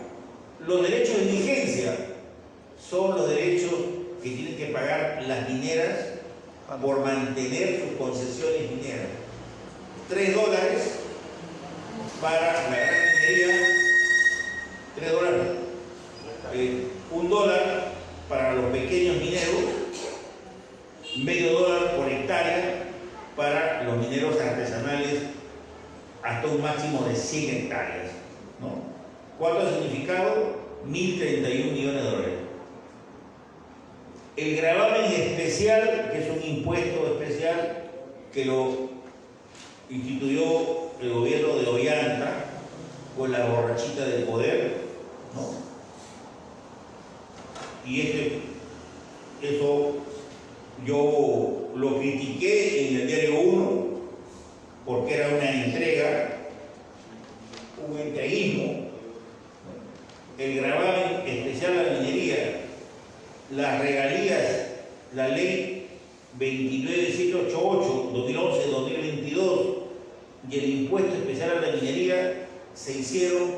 Los derechos de vigencia son los derechos que tienen que pagar las mineras por mantener sus concesiones mineras. $3 para la gran minería, $3. $1 para los pequeños mineros, $0.50 por hectárea para los mineros artesanales hasta un máximo de 100 hectáreas, ¿no? ¿Cuánto ha significado? 1.031 millones de dólares. El gravamen especial, que es un impuesto especial que lo instituyó el gobierno de Ollanta con la borrachita del poder, ¿no? Y eso yo lo critiqué en el diario 1 porque era una entrega, un entreguismo. El gravamen especial a la minería las regalías, la ley 29788, 2011-2022 y el impuesto especial a la minería se hicieron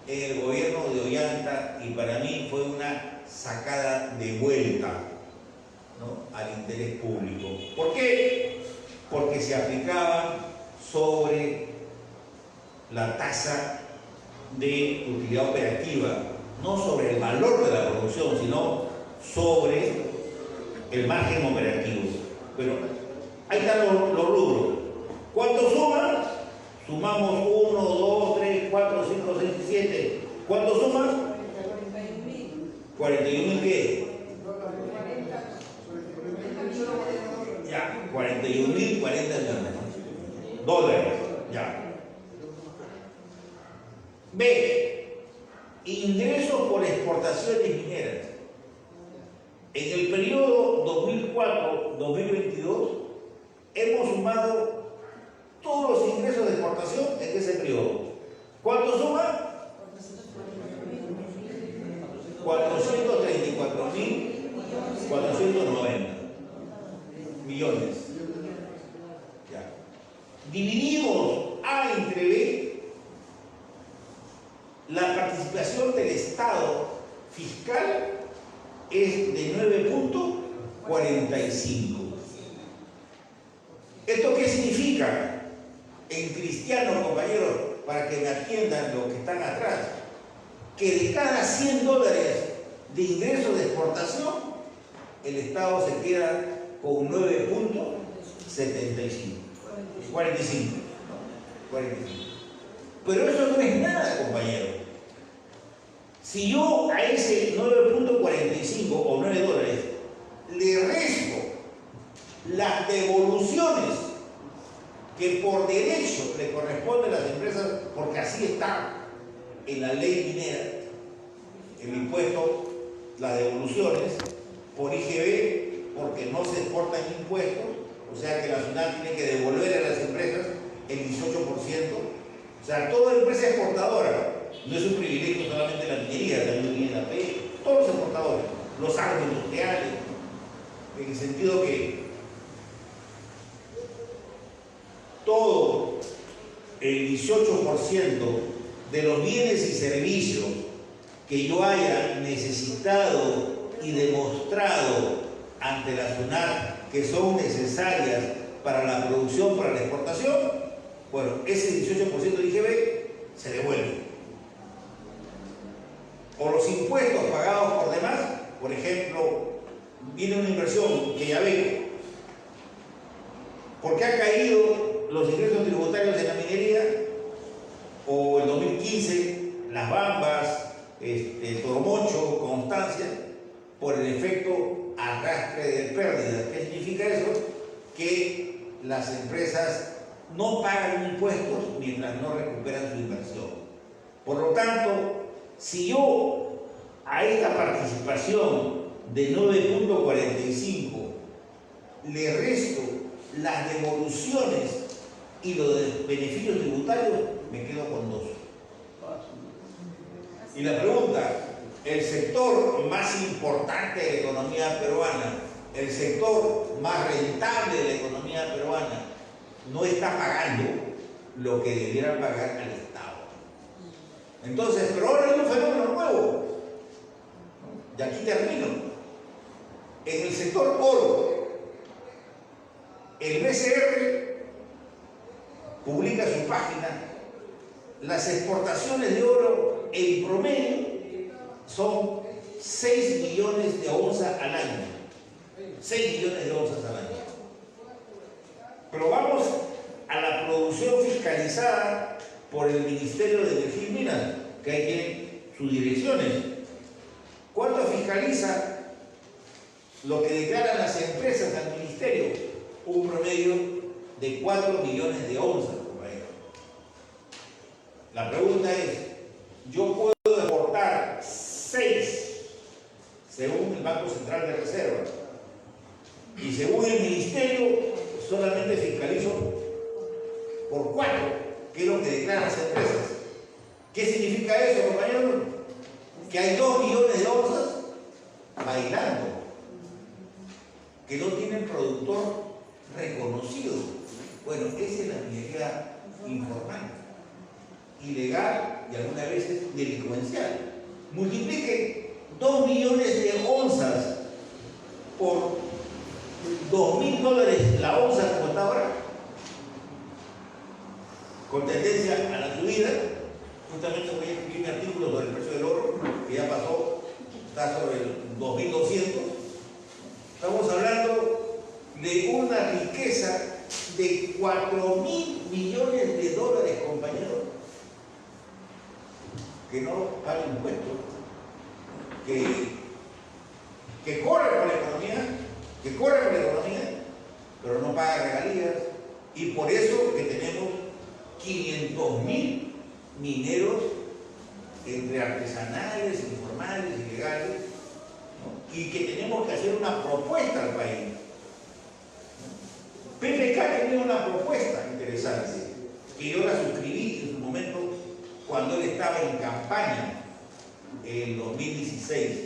en el gobierno de Ollanta y para mí fue una sacada de vuelta, ¿no?, al interés público. ¿Por qué? Porque se aplicaban sobre la tasa de utilidad operativa, no sobre el valor de la producción, sino sobre el margen operativo. Pero ahí están los rubros. ¿Cuánto suman? Sumamos 1, 2, 3, 4, 5, 6, 7. ¿Cuánto suman? 41.000 ¿qué? Ya, 41.040 dólares. Ya. B. Ingresos por exportaciones mineras. En el periodo 2004-2022 hemos sumado todos los ingresos de exportación en ese periodo. ¿Cuánto suma? 434.490 millones. Ya. Dividimos A entre B. La participación del Estado fiscal es de 9.45. ¿Esto qué significa? En cristiano, compañeros, para que me atiendan los que están atrás, que de cada 100 dólares de ingresos de exportación, el Estado se queda con 9.75. 45. Pero eso no es nada, compañero. Si yo a ese 9.45 o 9 dólares le resto las devoluciones que por derecho le corresponden a las empresas, porque así está en la ley minera, el impuesto, las devoluciones por IGB, porque no se exportan impuestos, o sea que la SUNAT tiene que devolver a las empresas el 18%. O sea, toda empresa exportadora, no es un privilegio solamente la minería, también viene la P, todos los exportadores, los agroindustriales, en el sentido que todo el 18% de los bienes y servicios que yo haya necesitado y demostrado ante la SUNAT que son necesarias para la producción, para la exportación, bueno, ese 18% de IGB se devuelve. O los impuestos pagados por demás, por ejemplo, viene una inversión que ya ve, ¿por qué ha caído los ingresos tributarios en la minería? O el 2015, Las Bambas, Toromocho, Constancia, por el efecto arrastre de pérdidas. ¿Qué significa eso? Que las empresas no pagan impuestos mientras no recuperan su inversión. Por lo tanto, si yo a esta participación de 9.45 le resto las devoluciones y los beneficios tributarios, me quedo con 2. Y la pregunta, el sector más importante de la economía peruana, el sector más rentable de la economía peruana, no está pagando lo que debiera pagar al Estado. Entonces, pero ahora hay un fenómeno nuevo. Y aquí termino. En el sector oro, el BCR publica su página. Las exportaciones de oro en promedio son 6 millones de onzas al año. 6 millones de onzas al año. Pero vamos a la producción fiscalizada por el Ministerio de Energía y Minas, que ahí tienen sus direcciones. ¿Cuánto fiscaliza lo que declaran las empresas al Ministerio? Un promedio de 4 millones de onzas, compañero. La pregunta es, ¿yo puedo exportar 6 según el Banco Central de Reserva? Y según el Ministerio, solamente fiscalizo por 4, que es lo que declaran las empresas. ¿Qué significa eso, compañero? Que hay 2 millones de onzas bailando. onzas por $2.000 la onza como está ahora, con tendencia a la subida. Justamente voy a escribir mi artículo sobre el precio del oro, que ya pasó, está sobre el 2.200. Estamos hablando de una riqueza de $4.000 millones, compañeros, que no paga impuestos, que corre por la economía, pero no paga regalías, y por eso que tenemos 500.000 mineros entre artesanales, informales y legales, ¿no? Y que tenemos que hacer una propuesta al país. PPK tenía una propuesta interesante, que yo la suscribí en su momento cuando él estaba en campaña en 2016.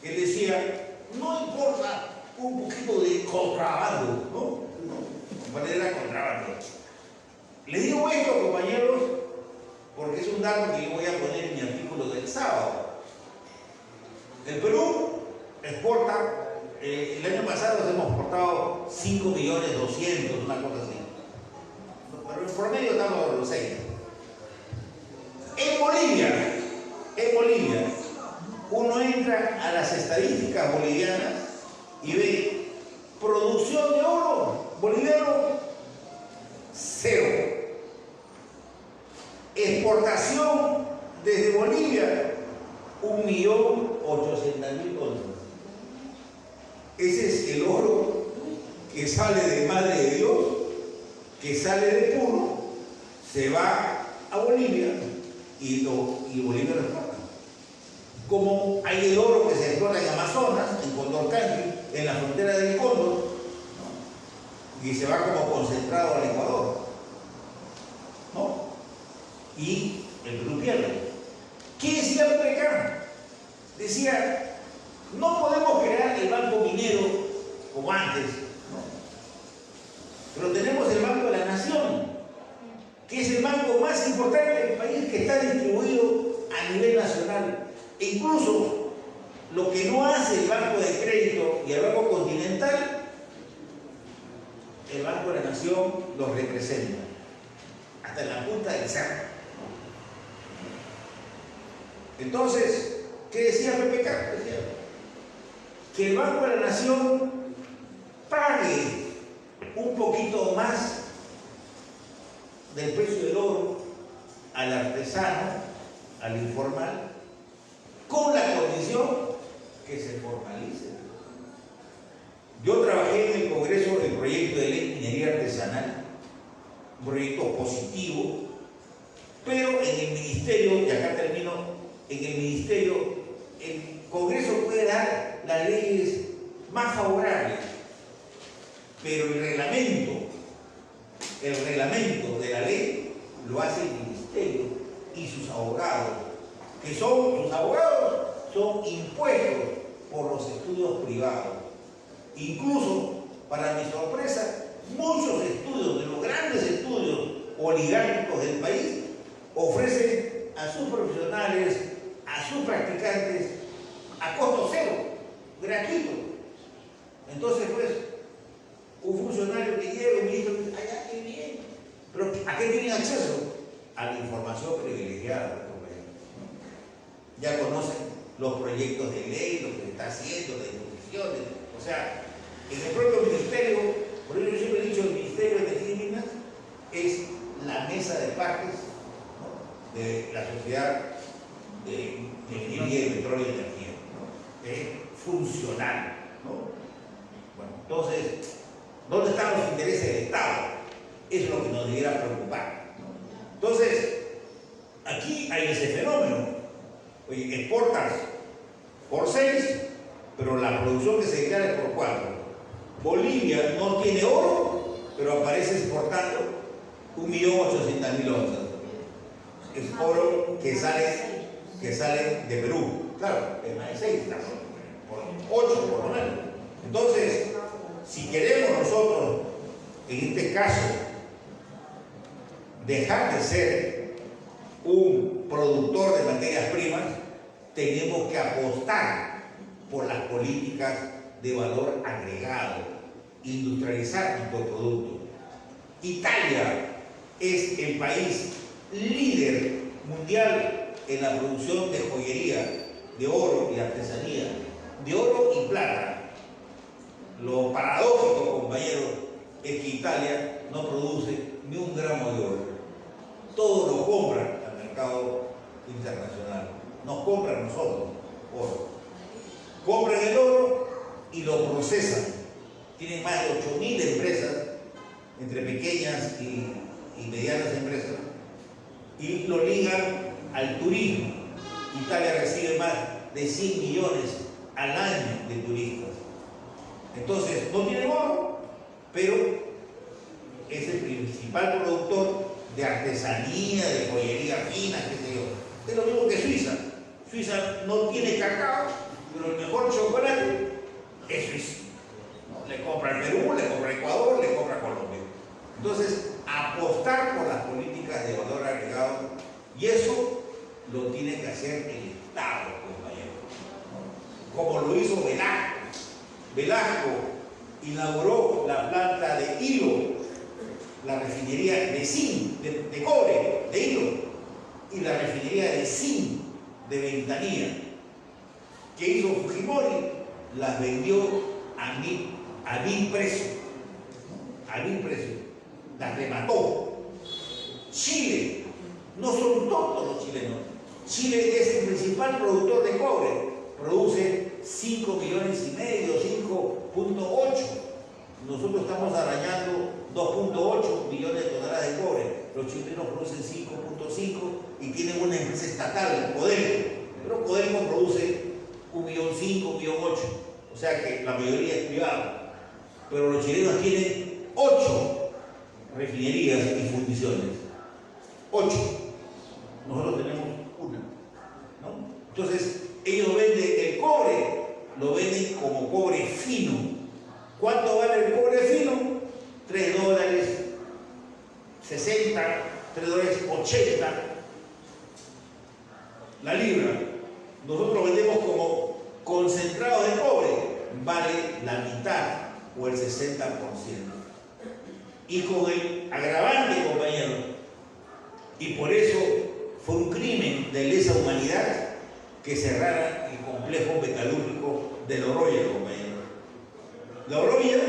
Él decía, no importa un poquito de contrabando, ¿no? ¿Cuál era contrabando? Les digo esto, compañeros, porque es un dato que yo voy a poner en mi artículo del sábado. El Perú exporta, el año pasado hemos exportado 5.200.000, una cosa así. Pero en promedio estamos en los 6. En Bolivia, uno entra a las estadísticas bolivianas y ve producción de oro boliviano 0. Exportación desde Bolivia 1.800.000 onzas. Ese es el oro que sale de Madre de Dios, que sale de Puno, se va a Bolivia y Bolivia lo exporta. Como hay el oro que se explota en Amazonas, en Condorcanqui, en la frontera del Cóndor, ¿no? Y se va como concentrado al Ecuador, ¿no? Y el Perú pierde. ¿Qué decía PPK? Decía, no podemos crear el banco minero como antes, ¿no? Pero tenemos el Banco de la Nación, que es el banco más importante del país, que está distribuido a nivel nacional. E incluso lo que no hace el Banco de Crédito y el Banco Continental, el Banco de la Nación los representa hasta en la punta del cerro. Entonces, ¿qué decía PPK? Decía que el Banco de la Nación pague un poquito más del precio del oro al artesano, al informal, con la condición que se formalice. Yo trabajé en el Congreso el proyecto de ley de minería artesanal, un proyecto positivo, pero en el Ministerio, y acá termino, en el Ministerio, el Congreso puede dar las leyes más favorables, pero el reglamento de la ley lo hace el Ministerio y sus abogados, sus abogados son impuestos por los estudios privados. Incluso, para mi sorpresa, muchos estudios, de los grandes estudios oligárquicos del país, ofrecen a sus profesionales, a sus practicantes, a costo cero, gratuito. Entonces, pues, un funcionario que llega, un ministro, dice, ¡ay, qué bien! Pero ¿a qué tienen acceso? A la información privilegiada. Ya conocen los proyectos de ley, lo que se está haciendo, las disposiciones. O sea, en el propio ministerio, por eso yo siempre he dicho, el Ministerio de Energía y Minas es la mesa de partes, ¿no?, de la sociedad de minería y petróleo y energía, ¿no?, es funcional, ¿no? Bueno, entonces, ¿dónde están los intereses del Estado? Eso es lo que nos debiera preocupar, ¿no? Entonces, aquí hay ese fenómeno. Oye, exportas por 6, pero la producción que se declara es por 4. Bolivia no tiene oro, pero aparece exportando 1.800.000 onzas. Es oro que sale de Perú. Claro, es más de 6, por 8 por lo menos. Entonces, si queremos nosotros, en este caso, dejar de ser un productor de materias primas, tenemos que apostar por las políticas de valor agregado, industrializar nuestro producto. Italia es el país líder mundial en la producción de joyería, de oro y artesanía, de oro y plata. Lo paradójico, compañeros, es que Italia no produce ni un gramo de oro. Todo lo compra al mercado internacional. Nos compran nosotros oro. Compran el oro y lo procesan. Tienen más de 8.000 empresas, entre pequeñas y medianas empresas, y lo ligan al turismo. Italia recibe más de 100 millones al año de turistas. Entonces, no tiene oro, pero es el principal productor de artesanía, de joyería fina, qué sé yo. Es lo mismo que Suiza. Suiza no tiene cacao, pero el mejor chocolate es Suiza. Le compra al Perú, le compra a Ecuador, le compra a Colombia. Entonces, apostar por las políticas de valor agregado, y eso lo tiene que hacer el Estado, compañeros. Como lo hizo Velasco. Velasco inauguró la planta de hilo, la refinería de zinc, de cobre, de hilo, y la refinería de zinc de Ventanilla. ¿Qué hizo Fujimori? Las vendió a mil precios, las remató. Chile, no son tontos los chilenos. Chile es el principal productor de cobre, produce 5,5 millones, 5.8. Nosotros estamos arañando 2.8 millones de toneladas de cobre. Los chilenos producen 5.5 y tienen una empresa estatal, Codelco. Pero Codelco produce 1,5 millones, 1,8 millones. O sea que la mayoría es privada. Pero los chilenos tienen 8 refinerías y fundiciones. 8. Nosotros tenemos una, ¿no? Entonces, ellos venden el cobre, lo venden como cobre fino. ¿Cuánto vale el cobre fino? $3.60, $3.80 la libra. Nosotros lo vendemos como concentrado de cobre, vale la mitad o el 60%. Y con el agravante, compañeros, y por eso fue un crimen de lesa humanidad que cerrara el complejo metalúrgico de La Oroya, compañeros. La Oroya,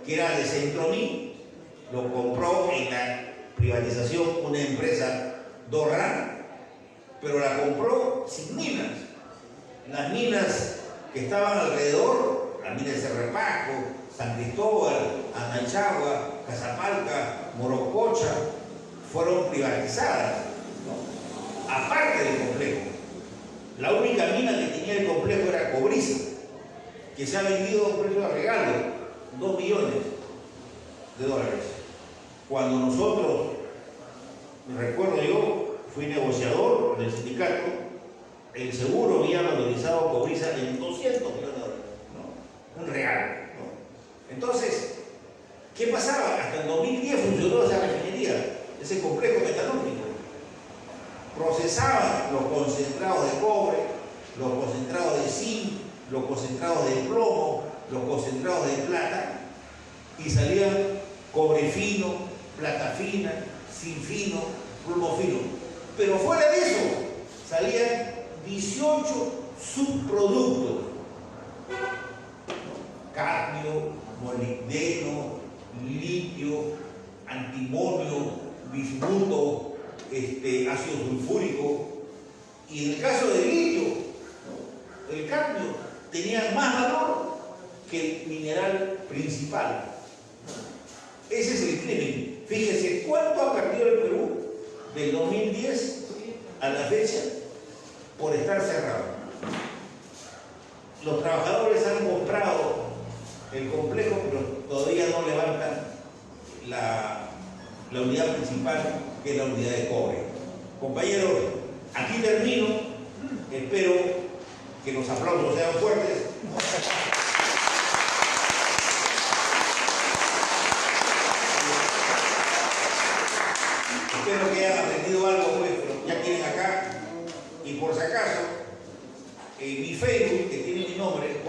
que era de Centromí, lo compró en la privatización una empresa Dorran, pero la compró sin minas. Las minas que estaban alrededor, las minas de Cerrepasco, San Cristóbal, Anachagua, Casapalca, Morococha, fueron privatizadas, ¿no? Aparte del complejo. La única mina que tenía el complejo era Cobriza, que se ha vendido a un precio de regalo, $2 millones. Cuando nosotros, recuerdo yo, fui negociador del sindicato, el seguro había valorizado Cobriza en $200 millones, ¿no? Un regalo, ¿no? Entonces, ¿qué pasaba? Hasta en 2010 funcionó esa refinería, ese complejo metalúrgico. Procesaban los concentrados de cobre, los concentrados de zinc, los concentrados de plomo, los concentrados de plata, y salían cobre fino, plata fina, zinc fino, plomo fino. Pero fuera de eso, salían 18 subproductos: cadmio, molibdeno, litio, antimonio, bismuto, ácido sulfúrico. Y en el caso del litio, el cadmio tenía más valor que el mineral principal. Ese es el crimen. Fíjese cuánto ha perdido el Perú del 2010 a la fecha por estar cerrado. Los trabajadores han comprado el complejo, pero todavía no levantan la unidad principal, que es la unidad de cobre. Compañeros, aquí termino. Espero que los aplausos sean fuertes. Espero que hayan aprendido algo, pues, pero ya tienen acá. Y por si acaso, mi Facebook, que tiene mi nombre,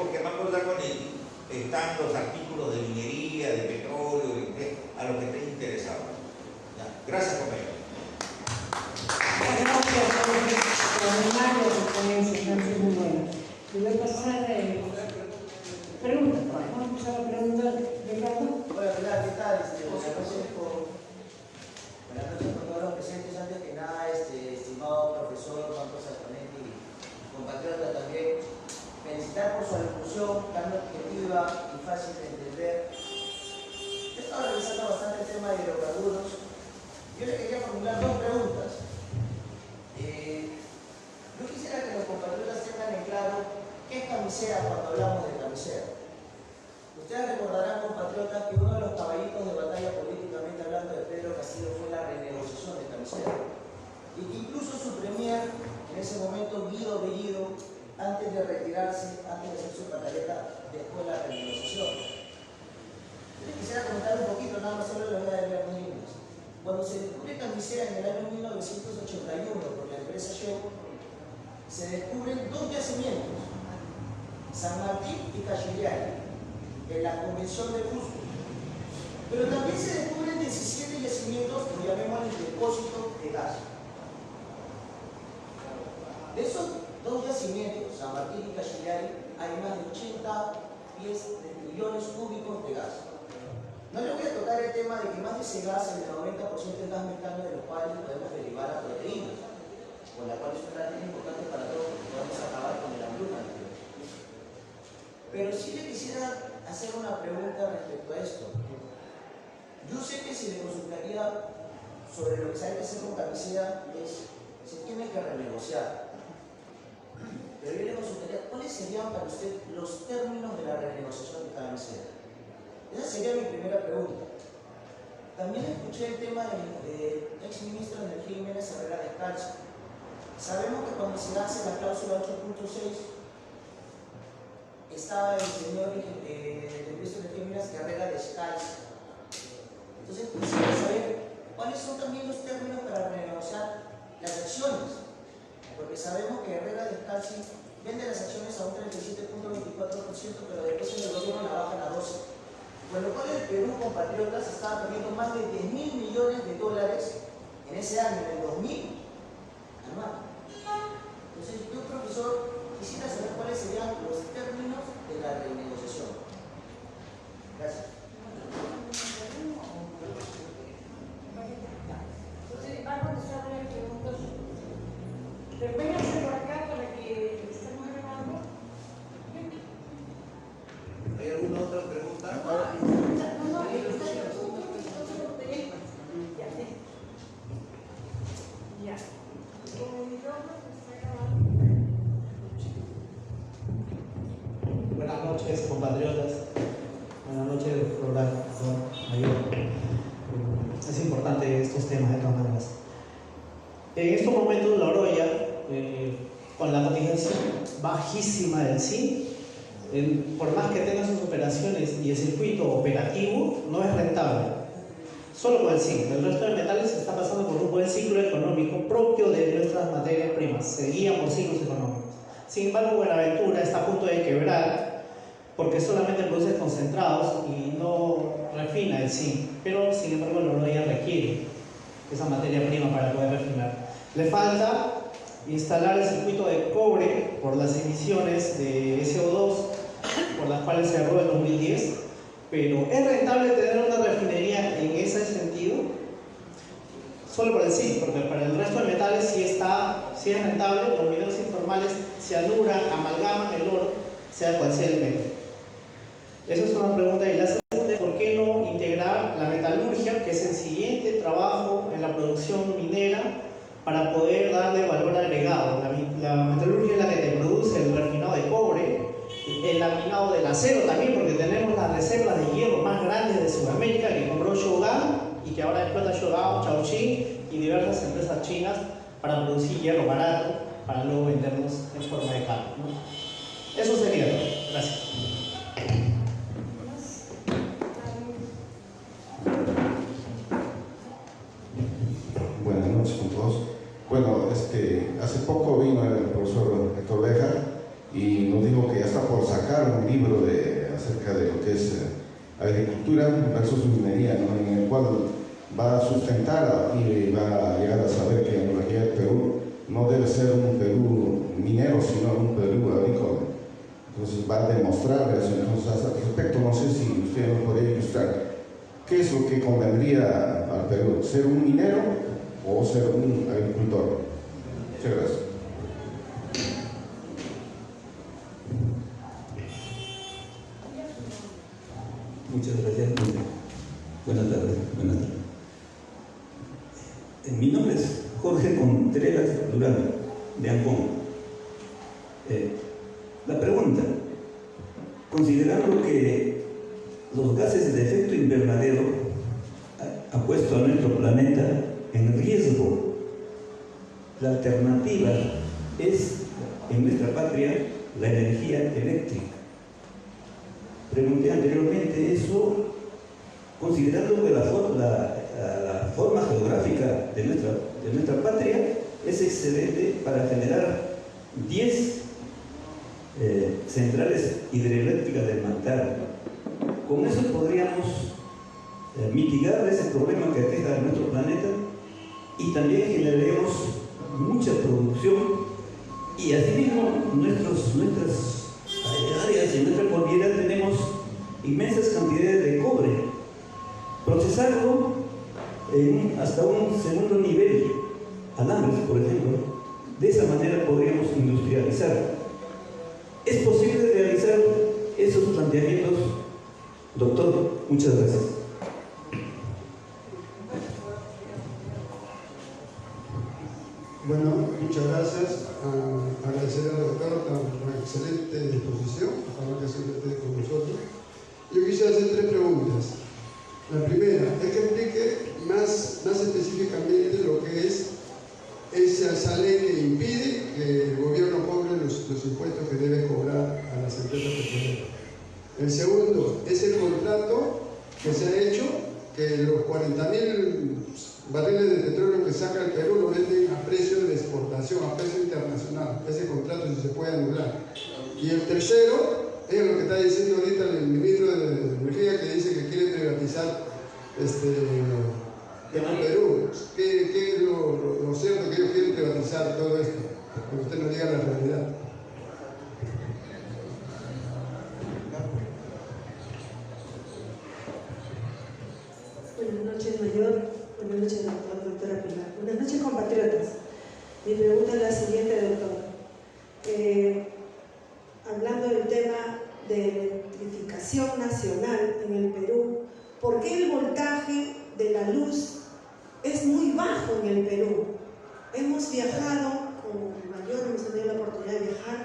los artículos de minería, de petróleo, a los que estén interesados. Ya. Gracias, compañero. Gracias por Mario, por ponencia, gracias, muy buena. Le voy a pasar preguntas. Vamos a empezar a preguntar, Ricardo. Hola, ¿qué tal? Buenas noches con todos los presentes. Antes que nada, estimado profesor, Juan Exponente y compatriota también, felicitar por su alocución tan objetiva y fácil de entender. Yo estaba revisando bastante el tema de hidrocarburos. Yo le quería formular dos preguntas. Yo quisiera que los compatriotas tengan en claro qué es camisea cuando hablamos de camisea. Ustedes recordarán, compatriotas, que uno de los caballitos de batalla políticamente hablando de Pedro Castillo fue la renegociación de camisea. Y que incluso su premier, en ese momento, Guido Bellido, antes de retirarse, antes de hacer su pataleta, dejó la renegociación. Yo les quisiera comentar un poquito, nada más solo lo voy a leer muy lindos. Cuando se descubre camisea en el año 1981 por la empresa Shell, se descubren dos yacimientos, San Martín y Cagliari, en la Convención de Cusco. Pero también se descubren 17 yacimientos, lo llamemos el depósito de gas. De esos dos yacimientos, San Martín y Cagliari, hay más de 80 pies de millones cúbicos de gas. No le voy a tocar el tema de que más de ese gas, el 90% es gas metano, de los cuales podemos derivar a proteínas, con la cual es un gran importante para todos, porque podemos acabar con el hambruna. Pero sí le quisiera hacer una pregunta respecto a esto. Yo sé que si le consultaría sobre lo que se hay que hacer con camisea es, se tiene que renegociar. Pero yo le consultaría, ¿cuáles serían para usted los términos de la renegociación de camisea? Esa sería mi primera pregunta. También escuché el tema del exministro de Energía Jiménez Herrera Descalzo. Sabemos que cuando se hace la cláusula 8.6 estaba el señor del ministro de Energía Jiménez Herrera Descalzo. Entonces quisiera saber cuáles son también los términos para renegociar las acciones, porque sabemos que Herrera Descalzo vende las acciones a un 37.24%, pero después en el gobierno la bajan a 12%. Con lo cual el Perú, compatriotas, estaba perdiendo más de 10.000 millones de dólares en ese año, en el 2000, anual. Entonces yo, profesor, quisiera saber cuáles serían los términos de la renegociación. Gracias. Entonces, va a contestar las preguntas. Pero vénganse por acá para que estemos grabando. ¿Hay alguna otra pregunta? Ya. Buenas noches, compatriotas. Buenas noches, profesor mayor. Es importante estos temas de todas maneras. En estos momentos, la Oroya, con la cotización bajísima del zinc, por más que tenga sus operaciones y el circuito operativo, no es rentable. Solo con el zinc. El resto de metales está pasando por un buen ciclo económico propio de nuestras materias primas. Se guía por ciclos económicos. Sin embargo, Buenaventura está a punto de quebrar porque solamente produce concentrados y no refina el zinc. Pero, sin embargo, la Oroya requiere esa materia prima para poder refinar. Le falta instalar el circuito de cobre por las emisiones de SO2 por las cuales se cerró en 2010, pero ¿es rentable tener una refinería en ese sentido? Solo por el zinc, porque para el resto de metales sí es rentable. Los mineros informales se anuran, amalgaman el oro, sea cual sea el metal. Esa es una pregunta. Y la segunda es, ¿por qué no integrar la metalurgia, que es el siguiente trabajo en la producción minera, para poder darle valor agregado? La metalurgia es la que te produce el refinado de cobre, el laminado del acero también, porque tenemos las reservas de hierro más grandes de Sudamérica que compró Shogun y que ahora explota Shogun, Chongqing y diversas empresas chinas para producir hierro barato para luego vendernos en forma de cambio, ¿no? Eso sería todo. Gracias. Buenas noches con todos. Bueno, hace poco vino el profesor Héctor Béjar y nos dijo que ya está por sacar un libro acerca acerca de lo que es agricultura versus minería, ¿no? En el cual va a sustentar y va a llegar a saber que en realidad el Perú no debe ser un Perú minero, sino un Perú agrícola. Entonces va a demostrar eso. Entonces, al respecto, no sé si usted nos podría ilustrar qué es lo que convendría al Perú, ser un minero o ser un agricultor. Muchas gracias. Muchas gracias. Buenas tardes. Mi nombre es Jorge Contreras Durán, de Ancón. La pregunta, considerando que los gases de efecto invernadero han puesto a nuestro planeta en riesgo, la alternativa es, en nuestra patria, la energía eléctrica. Pregunté anteriormente eso, considerando que la forma geográfica de nuestra patria es excelente para generar 10 centrales hidroeléctricas del Mantar. Con eso podríamos mitigar ese problema que aqueja a nuestro planeta y también generaremos mucha producción y asimismo nuestras áreas en nuestra cordillera tenemos inmensas cantidades de cobre. Procesarlo hasta un segundo nivel, alambres, por ejemplo. De esa manera podríamos industrializar. ¿Es posible realizar esos planteamientos, doctor? Muchas gracias. Bueno, muchas gracias. Agradecer al doctor por la excelente exposición, ojalá que siempre esté con nosotros. Yo quisiera hacer 3 preguntas. La primera es que explique más específicamente lo que es esa ley que impide que el gobierno cobre los impuestos que debe cobrar a las empresas petroleras. El segundo es el contrato que se ha hecho, que los 40.000 barriles de petróleo que saca el Perú lo venden a precio de exportación, a precio internacional. Ese contrato si se puede anular. Y el tercero es lo que está diciendo ahorita el ministro de Energía, que dice que quiere privatizar Perú. ¿Qué es lo cierto que ellos quieren privatizar todo esto? Que usted nos diga la realidad. Buenas noches, mayor. Buenas noches, doctora Pilar. Buenas noches, compatriotas. Mi pregunta es la siguiente, doctor. Hablando del tema de electrificación nacional en el Perú, ¿por qué el voltaje de la luz es muy bajo en el Perú? Hemos viajado, como mayor hemos tenido la oportunidad de viajar,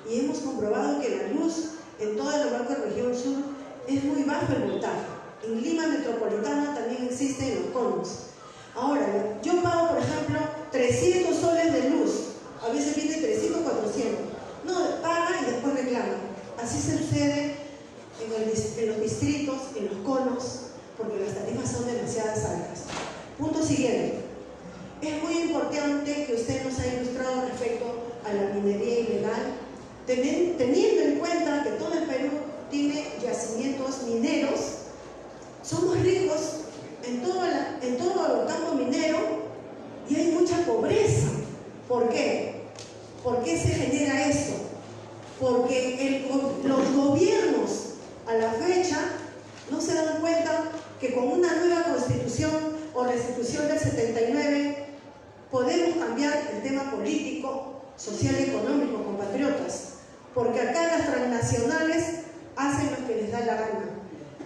y hemos comprobado que la luz en toda la macrorregión sur es muy bajo el voltaje. En Lima metropolitana también existe en los conos. Ahora, yo pago, por ejemplo, 300 soles de luz. A veces viene 300, 400. No, paga y después reclama. Así se sucede en los distritos, en los conos, porque las tarifas son demasiadas altas. Punto siguiente. Es muy importante que usted nos haya ilustrado respecto a la minería ilegal, teniendo en cuenta que todo el Perú tiene yacimientos mineros. Somos ricos en todo el campo minero y hay mucha pobreza. ¿Por qué? ¿Por qué se genera eso? Porque los gobiernos a la fecha no se dan cuenta que con una nueva constitución o restitución del 79 podemos cambiar el tema político, social y económico, compatriotas, porque acá las transnacionales hacen lo que les da la gana.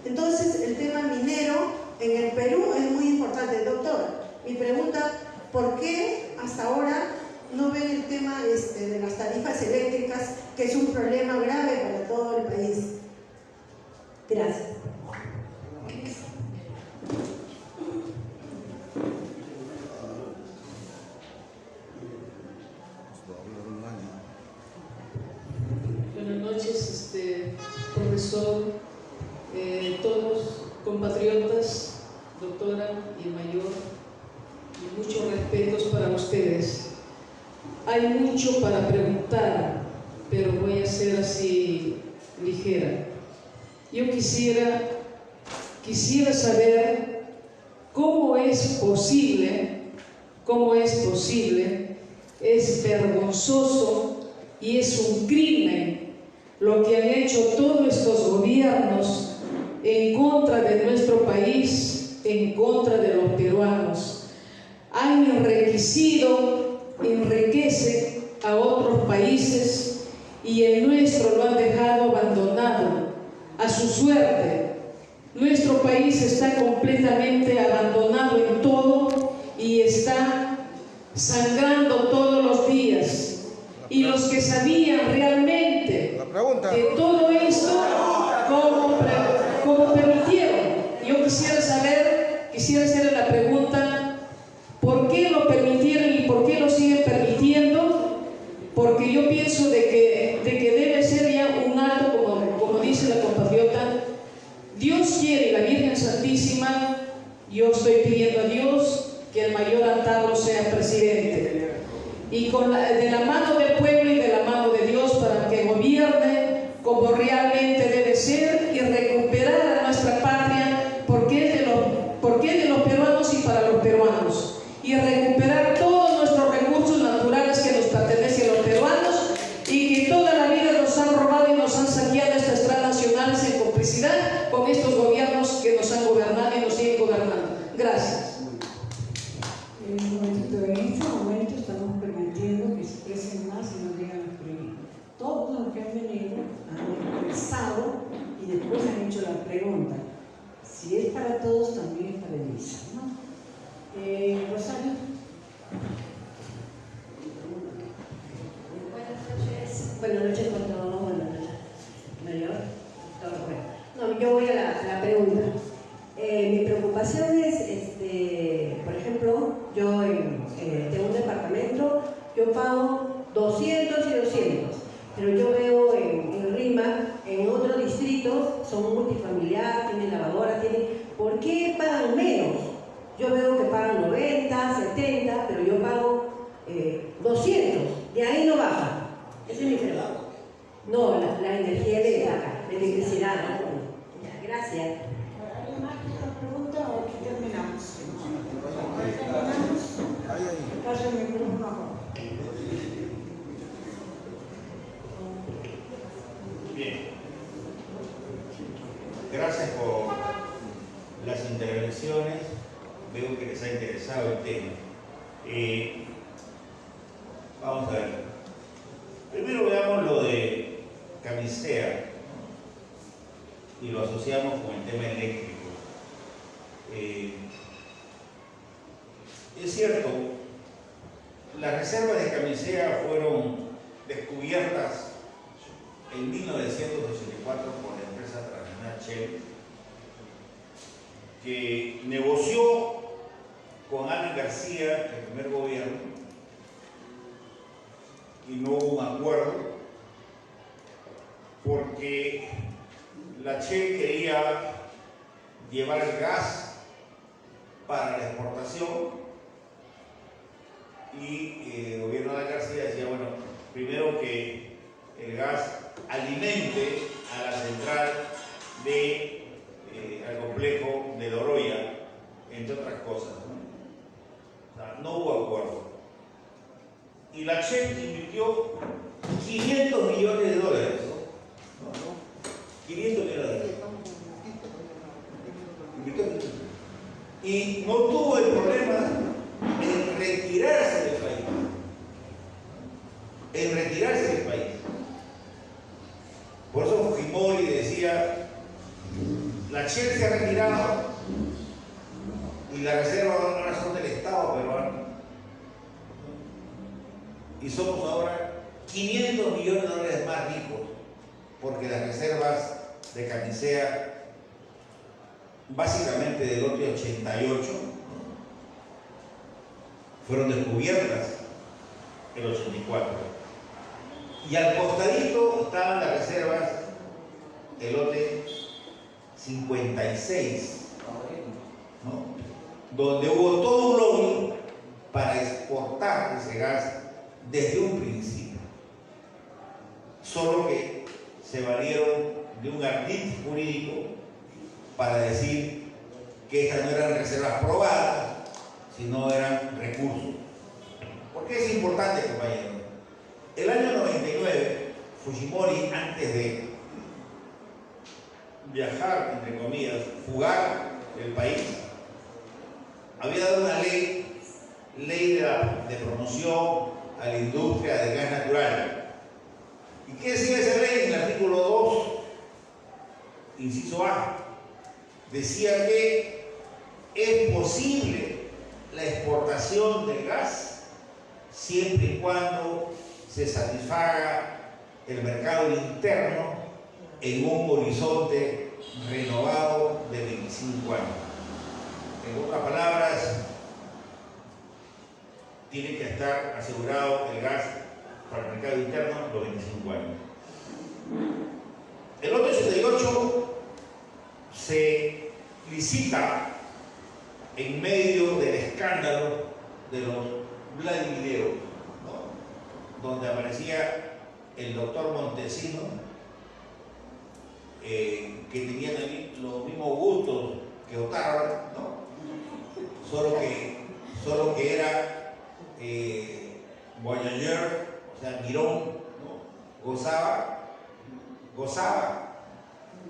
Entonces, el tema minero en el Perú es muy importante. Doctor, mi pregunta, ¿por qué hasta ahora no ven el tema de las tarifas eléctricas, que es un problema grave para todo el país? Gracias. Buenas noches, profesor, todos compatriotas, doctora y mayor, y muchos respetos para ustedes. Hay mucho para preguntar, pero voy a ser así ligera. yo quisiera saber cómo es posible, es vergonzoso y es un crimen lo que han hecho todos estos gobiernos en contra de nuestro país, en contra de los peruanos. Han enriquecido, enriquece a otros países y el nuestro lo han dejado abandonado a su suerte. Nuestro país está completamente abandonado en todo y está sangrando todos los días. Y los que sabían realmente de todo esto, ¿cómo permitieron? Yo quisiera hacerle la pregunta, ¿por qué lo permitieron y por qué lo siguen permitiendo? Porque yo pienso de que debe ser ya un alto, como dice la compatriota. Dios quiere, la Virgen Santísima, yo estoy pidiendo a Dios que el mayor Antauro sea presidente. Y de la mano del pueblo y de la mano de Dios para que gobierne como realmente debe ser y recuperar a nuestra patria porque es de los peruanos y para los peruanos, y recuperar todos nuestros recursos naturales que nos pertenecen a los peruanos y que toda la vida nos han robado y nos han saqueado estas transnacionales en complicidad con estos gobiernos que nos han gobernado y nos siguen gobernando. Gracias. Un momentito, en este momento estamos permitiendo que se expresen más y no digan los primeros. Todos los que han venido han expresado y después han hecho la pregunta. Si es para todos, también es para Elisa, ¿no? Rosario. Buenas noches con todos, buenas noches. Mayor, todo bueno. No, yo voy a la pregunta. Mi preocupación es, por ejemplo, yo tengo un departamento, yo pago 200 y 200, pero yo veo en Lima, en otros distritos, son multifamiliar, tienen lavadora, ¿por qué pagan menos? Yo veo que pagan 90, 70, pero yo pago 200, de ahí no baja. Ese es mi pregunta. No, la energía de acá, de electricidad. Ya, gracias. ¿Alguien más quiere pregunta o aquí terminamos? Pasa el micrófono acá. Bien. Gracias por las intervenciones. Veo que les ha interesado el tema. Vamos a ver. Primero veamos lo de Camisea y lo asociamos con el tema eléctrico. Es cierto, las reservas de Camisea fueron descubiertas en 1984 por la empresa transnacional Shell, que negoció con Alan García, el primer gobierno, y no hubo un acuerdo porque la Shell quería llevar el gas para la exportación y el gobierno de Alan García decía, bueno, primero que el gas alimente a la central al complejo de Loroya, entre otras cosas, ¿no? O sea, no hubo acuerdo. Y la Shell invirtió 500 millones de dólares. ¿No? 500 millones de dólares. Y no tuvo el problema en retirarse del país. Por eso Fujimori decía, la Shell se ha retirado y las reservas ahora son del Estado peruano. Y somos ahora 500 millones de dólares más ricos, porque las reservas de Camisea, básicamente del lote 88, fueron descubiertas en el 84. Y al costadito estaban las reservas del lote 56, ¿no? Donde hubo todo un lobby para exportar ese gas desde un principio. Solo que se valieron de un ardid jurídico para decir que estas no eran reservas probadas, sino eran recursos. ¿Por qué es importante, compañeros? El año 99, Fujimori, antes de viajar, entre comillas, fugar del país, había dado una ley de promoción a la industria del gas natural. ¿Y qué decía esa ley? En el artículo 2, inciso A, decía que es posible la exportación del gas siempre y cuando se satisfaga el mercado interno en un horizonte renovado de 25 años. En otras palabras, tiene que estar asegurado el gas para el mercado interno los 25 años. El lote 88 se licita en medio del escándalo de los Vladivideos, ¿no? Donde aparecía el doctor Montesino, que tenía los mismos gustos que Otárola, ¿no? Solo que era voyageur, o sea, mirón, ¿no? Gozaba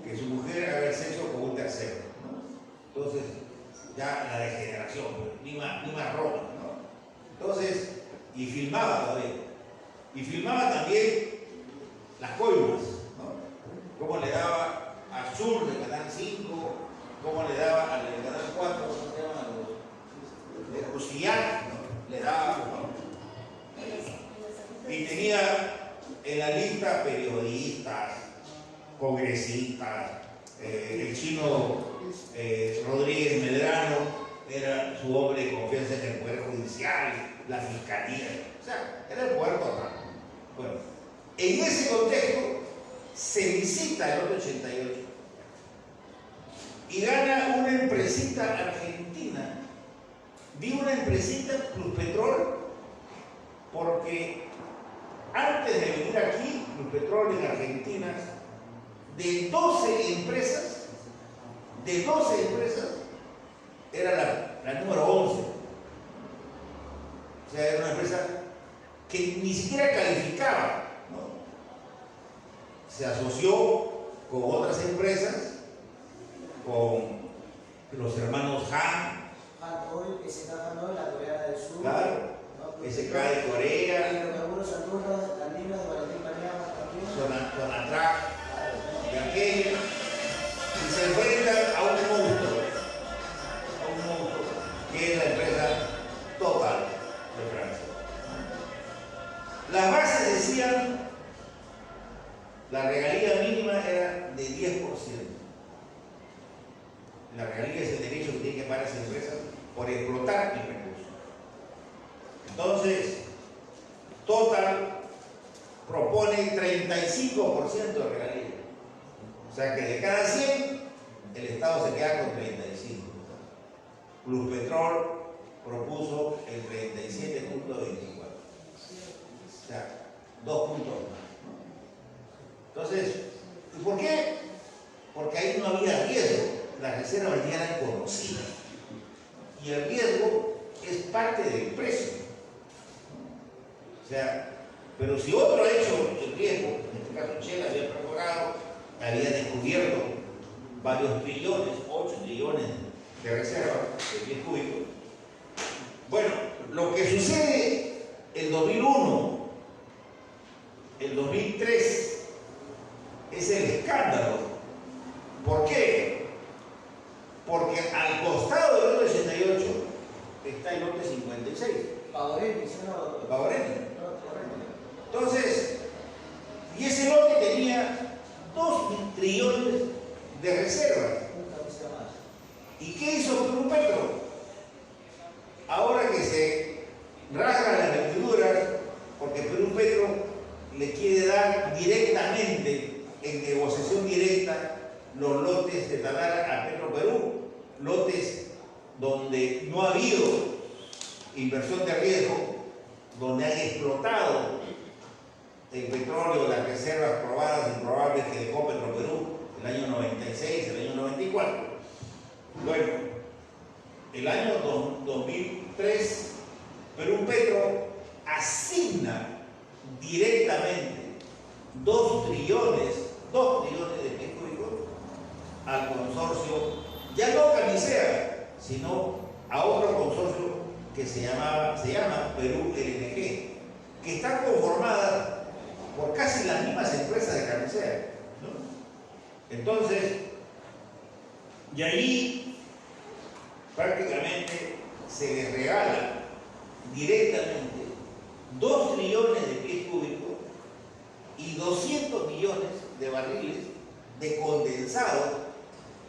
que su mujer haga el sexo con un tercero, ¿no? Entonces, ya la degeneración, ni más Roma, ¿no? Entonces, y filmaba todavía. Y filmaba también las coimas, ¿no? Cómo le daba a Sur de Canal 5, cómo le daba al de Canal 4, ¿cómo se llama? De Crucillar, ¿no? Le daba, ¿no? Y tenía en la lista periodistas, congresistas, el chino Rodríguez Medrano era su hombre de confianza en el Poder Judicial, la Fiscalía, o sea, era el poder total. Bueno, en ese contexto se licita el lote 88 y gana una empresita argentina. Digo una empresita Pluspetrol porque antes de venir aquí, Pluspetrol en Argentina, de 12 empresas, era la número 11. O sea, era una empresa que ni siquiera calificaba, ¿no? Se asoció con otras empresas, con los hermanos Han, Oil, SK Hanoi, la Corea del Sur. claro, ¿no? SK de Corea, Hidrocarburos Saturnos, Andinos de Valentín Paniagua también. Sonatrach, de aquella, y se enfrentan a un monstruo, que es la empresa Total de Francia. Las bases decían, la regalía mínima era de 10%. La regalía es el derecho que tienen que pagar las empresas por explotar el recurso. Entonces, Total propone 35% de regalía. O sea que de cada 100, el Estado se queda con 35. Pluspetrol propuso el 37.24. O sea, 2 puntos más. Entonces, ¿y por qué? Porque ahí no había riesgo. Las reservas ya eran conocidas. Y el riesgo es parte del precio. O sea, pero si otro ha hecho el riesgo, en este caso Shell había perforado, había descubierto varios trillones, 8 trillones de reservas de pies cúbicos. Bueno, lo que sucede el 2001, el 2003, es el escándalo. ¿Por qué? Porque al costado del lote 88 está el lote 56. Pavorelli, ¿sí o no? Pavorelli. Entonces, y ese lote tenía 2 trillones de reservas. ¿Y qué hizo Perú Petro? Ahora que se rasgan las vestiduras, porque Perú Petro le quiere dar directamente, en negociación directa, los lotes de Tanara a Petro Perú, lotes donde no ha habido inversión de riesgo, donde han explotado el petróleo, las reservas probadas y probables que dejó Petro Perú al consorcio, ya no Camisea, sino a otro consorcio que se llama Perú LNG, que está conformada por casi las mismas empresas de Camisea, ¿no? Entonces, y allí prácticamente se les regala directamente 2 trillones de pies cúbicos y 200 millones de barriles de condensado,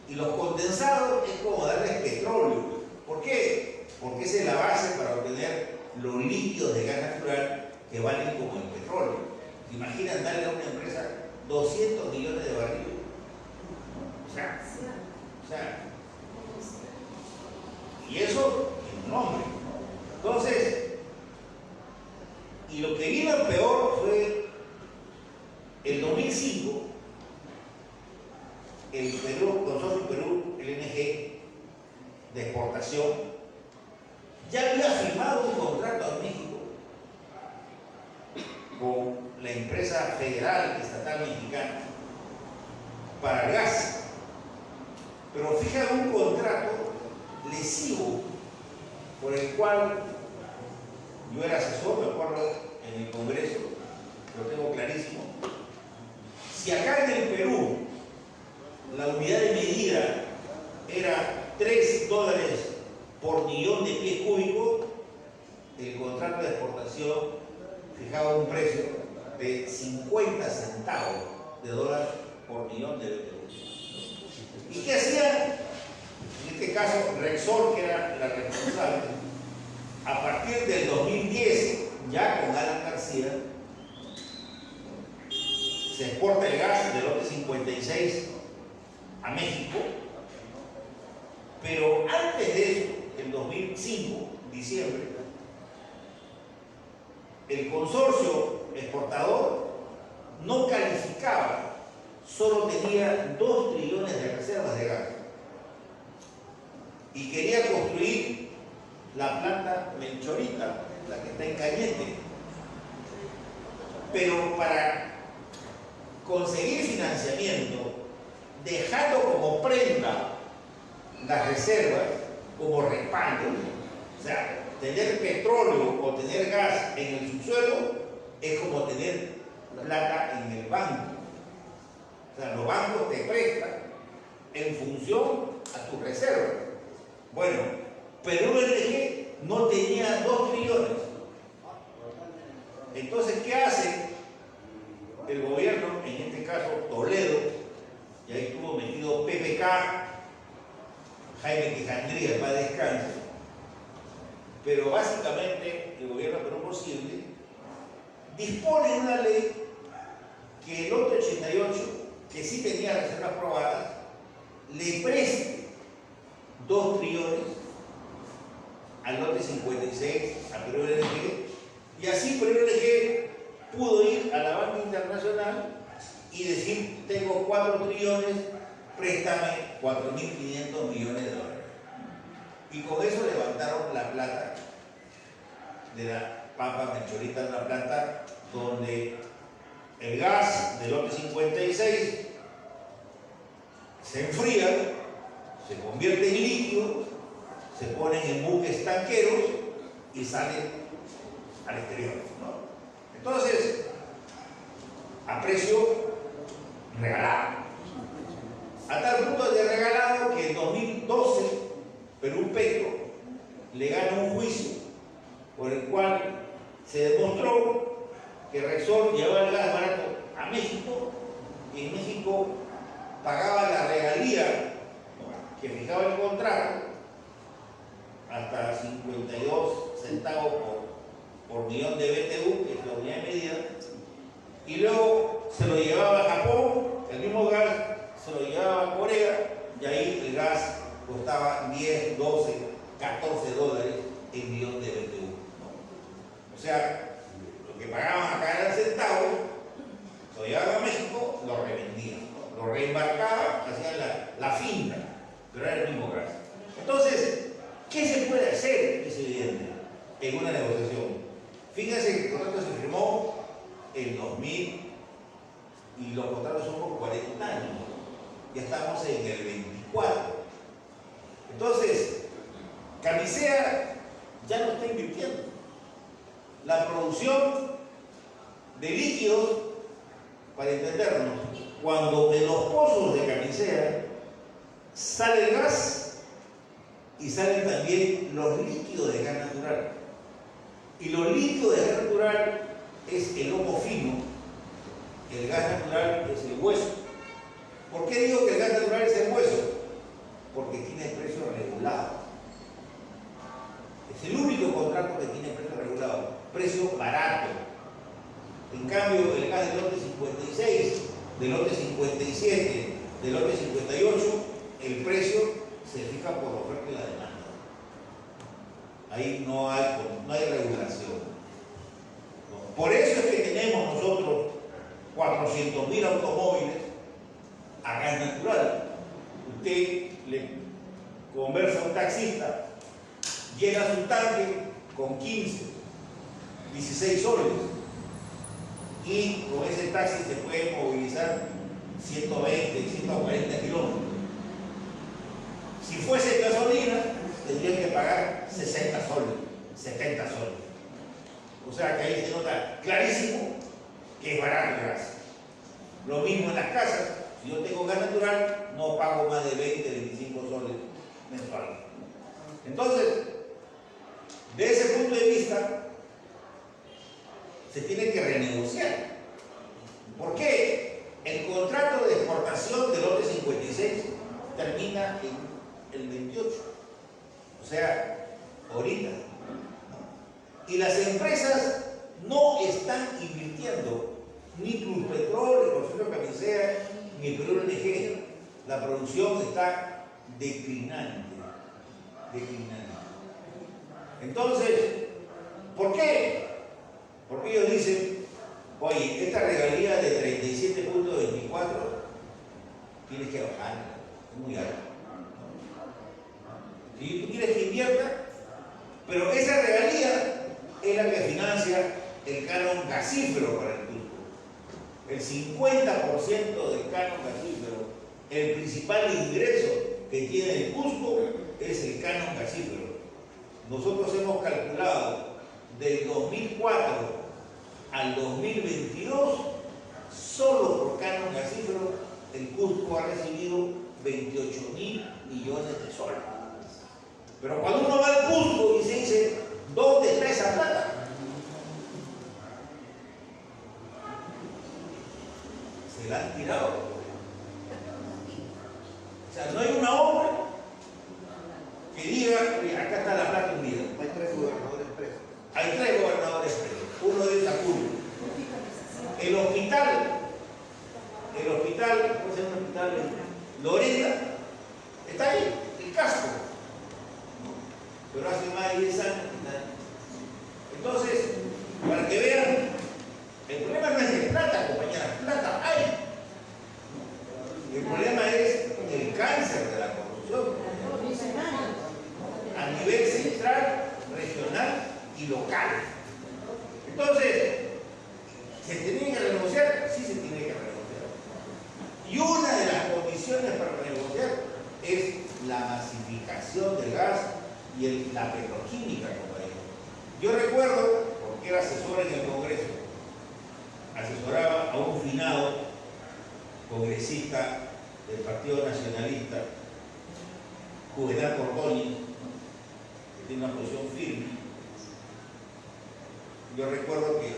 y los condensados es como darles petróleo. ¿Por qué? Porque esa es la base para obtener los líquidos de gas natural que valen como el petróleo. ¿Se imaginan darle a una empresa 200 millones de barriles? O sea, y eso en nombre. Entonces, y lo que vino peor fue el 2005, el Consorcio Perú LNG de exportación ya había firmado un contrato en México con la empresa federal estatal mexicana para el gas, pero fija un contrato lesivo por el cual yo era asesor, me acuerdo, en el Congreso, lo tengo clarísimo. Si acá en el Perú la unidad de medida era $3 por millón de pies cúbicos, el contrato de exportación fijaba un precio de 50 centavos de dólar por millón de BTU. ¿Y qué hacía? En este caso, Rexor, que era la responsable, a partir del 2010, ya con Alan García, se exporta el gas del lote 56 a México, pero antes de eso, en 2005, diciembre, el consorcio exportador no calificaba, solo tenía 2 trillones de reservas de gas y quería construir la planta Menchorita, la que está en Cañete, pero para conseguir financiamiento, dejando como prenda las reservas como respaldo, o sea, tener petróleo o tener gas en el subsuelo es como tener plata en el banco. O sea, los bancos te prestan en función a tus reservas. Bueno, Perú LNG no tenía 2 trillones. Entonces, ¿qué hace el gobierno? En este caso, Toledo, y ahí estuvo metido PPK, Jaime Quijandría, para descanso. Pero básicamente el gobierno Perú Posible dispone una ley que el lote 88, que sí tenía reservas aprobadas, le preste 2 trillones al lote 56 a Perú LNG, y así Perú LNG pudo ir a la banca internacional y decir: tengo 4 trillones, préstame 4.500 millones de dólares. Y con eso levantaron la plata de la Pampa Menchorita, una planta donde el gas del lote 56 se enfría, se convierte en líquido, se ponen en buques tanqueros y salen al exterior, ¿no? Entonces, a precio regalado. A tal punto de regalado que en 2012 Perú Petro le gana un juicio por el cual se demostró que Rexor llevaba el gas barato a México y en México pagaba la regalía que fijaba el contrato hasta 52 centavos por millón de BTU, que es la unidad de medida, y luego se lo llevaba a Japón, el mismo gas se lo llevaba a Corea, y ahí el gas costaba 10, 12, 14 dólares el millón de BTU, ¿no? O sea, lo que pagaban acá eran centavos, lo llevaban a México, lo revendían, ¿no? Lo reembarcaban, hacían la finta, pero era el mismo gas. Entonces, ¿qué se puede hacer? Es evidente, en una negociación. Fíjense que el contrato se firmó en 2000 y los contratos son por 40 años. ya estamos en el 24. Entonces, Camisea ya no está invirtiendo. La producción de líquidos, para entendernos, cuando de los pozos de Camisea sale el gas y salen también los líquidos de gas natural. Y los líquidos de gas natural es el lomo fino, el gas natural es el hueso. ¿Por qué digo que el gas natural es el hueso? Porque tiene precio regulado. Es el único contrato que tiene precio regulado, precio barato. En cambio, el gas del lote 56, del lote 57, del lote 58, el precio se fija por la oferta y la demanda. Ahí no hay regulación. ¿No? Por eso es que tenemos nosotros 400.000 automóviles a gas natural. Usted le conversa a un taxista, llena su tanque con 15, 16 soles y con ese taxi se puede movilizar 120, 140 kilómetros. Si fuese gasolina, tendrían que pagar 60 soles, 70 soles. O sea que ahí se nota clarísimo que es barato el gas. Lo mismo en las casas. Si yo tengo gas natural, no pago más de 20, 25 soles mensuales. Entonces, de ese punto de vista, se tiene que renegociar. ¿Por qué? El contrato de exportación del lote 56 termina en el 28. O sea, ahorita. ¿No? Y las empresas no están invirtiendo, ni Pluspetrol, el Consorcio Camisea, ni Perú LNG. La producción está declinante. Entonces, ¿por qué? Porque ellos dicen, oye, esta regalía de 37.24 tienes que bajar, es muy alta. Si tú quieres que invierta, pero esa regalía es la que financia el canon gasífero para el Cusco. El 50% del canon gasífero, el principal ingreso que tiene el Cusco es el canon gasífero. Nosotros hemos calculado del 2004 al 2022, solo por canon gasífero, el Cusco ha recibido 28.000 millones de soles. Pero cuando uno va al Cusco y se dice, ¿dónde está esa plata? Se la han tirado. O sea, no hay una obra que diga, acá está la plata unida. Hay 3 gobernadores presos. Hay 3 gobernadores presos. Uno de ellos es Apure. El hospital, ¿cómo se llama el hospital? Lorena, está ahí, el casco. Pero hace más de 10 años está ahí. Entonces, para que vean, el problema no es de plata, compañeras, plata hay. El problema es el cáncer de la corrupción a nivel central, regional y local. Entonces, ¿se tiene que renegociar? Sí se tiene que renegociar. Y una de las condiciones para renegociar es la masificación del gas y la petroquímica, compañero. Yo recuerdo, porque era asesor en el Congreso, asesoraba a un finado congresista del Partido Nacionalista, Juvenal Cordóñez, que tiene una posición firme. Yo recuerdo que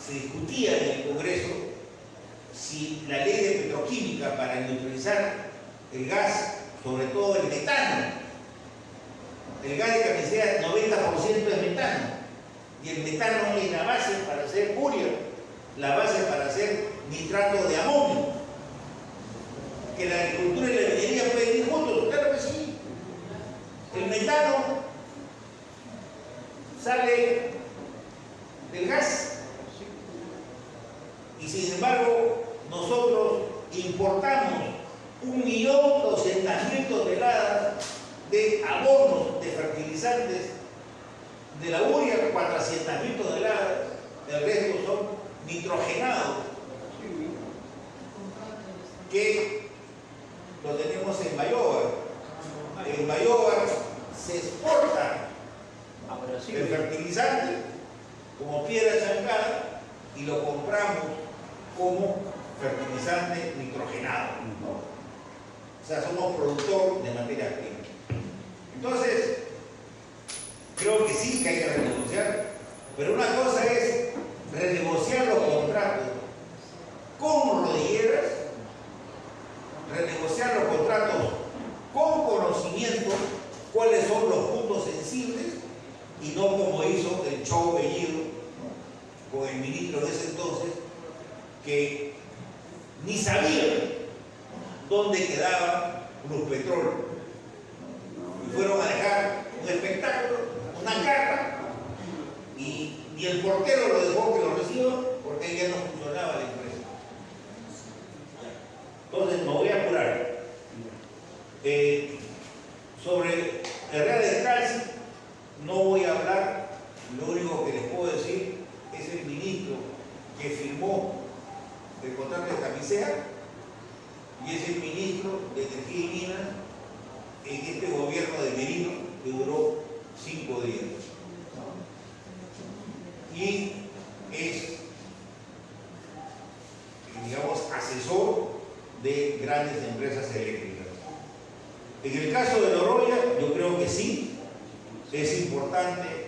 se discutía en el Congreso si la ley de petroquímica para neutralizar el gas, sobre todo el metano, el gas de Camisea 90% es metano, y el metano es la base para hacer urea, la base para hacer nitrato de amonio. Que la agricultura y la minería pueden ir juntos, claro que sí. El metano sale del gas y sin embargo nosotros importamos 1.200.000 toneladas de abonos, de fertilizantes, de la urea 400.000 toneladas, el resto son nitrogenados. que lo tenemos en Bayóvar. En Bayóvar se exporta el fertilizante como piedra chancada y lo compramos como fertilizante nitrogenado, ¿no? O sea, somos productor de materia prima. Entonces, creo que sí que hay que renegociar, pero una cosa es renegociar los contratos con rodilleras, renegociar los contratos con conocimiento, cuáles son los puntos sensibles, y no como hizo el Chou Bellido, ¿no?, con el ministro de ese entonces, que ni sabía dónde quedaba Pluspetrol, y fueron a dejar un espectáculo, una carta, y el portero lo dejó que lo reciba porque ahí ya no funcionaba la empresa. Entonces me voy a apurar. Sobre Herrera Descalzi no voy a hablar. Lo único que les puedo decir es el ministro que firmó el contrato de Camisea y es el ministro de Energía y Minas en este gobierno de Merino que duró 5 días. Y es, digamos, asesor de grandes empresas eléctricas. En el caso de Noroya, yo creo que sí, es importante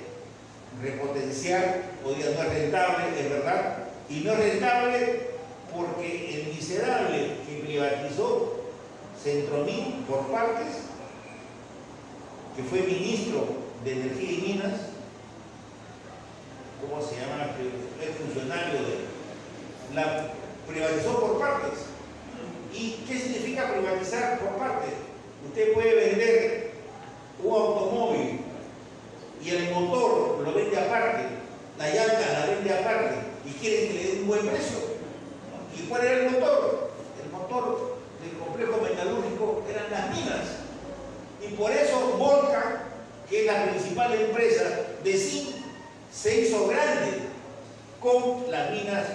repotenciar, hoy día no es rentable, es verdad, y no es rentable porque el miserable que privatizó Centromín por partes, que fue ministro de Energía y Minas, ¿cómo se llama? El funcionario de la privatizó por partes. ¿Y qué significa privatizar por partes? Usted puede vender un automóvil y el motor lo vende aparte, la llanta la vende aparte y quiere que le dé un buen precio. ¿Y cuál era el motor? El motor del complejo metalúrgico eran las minas. Y por eso Volcan, que es la principal empresa de zinc, se hizo grande con las minas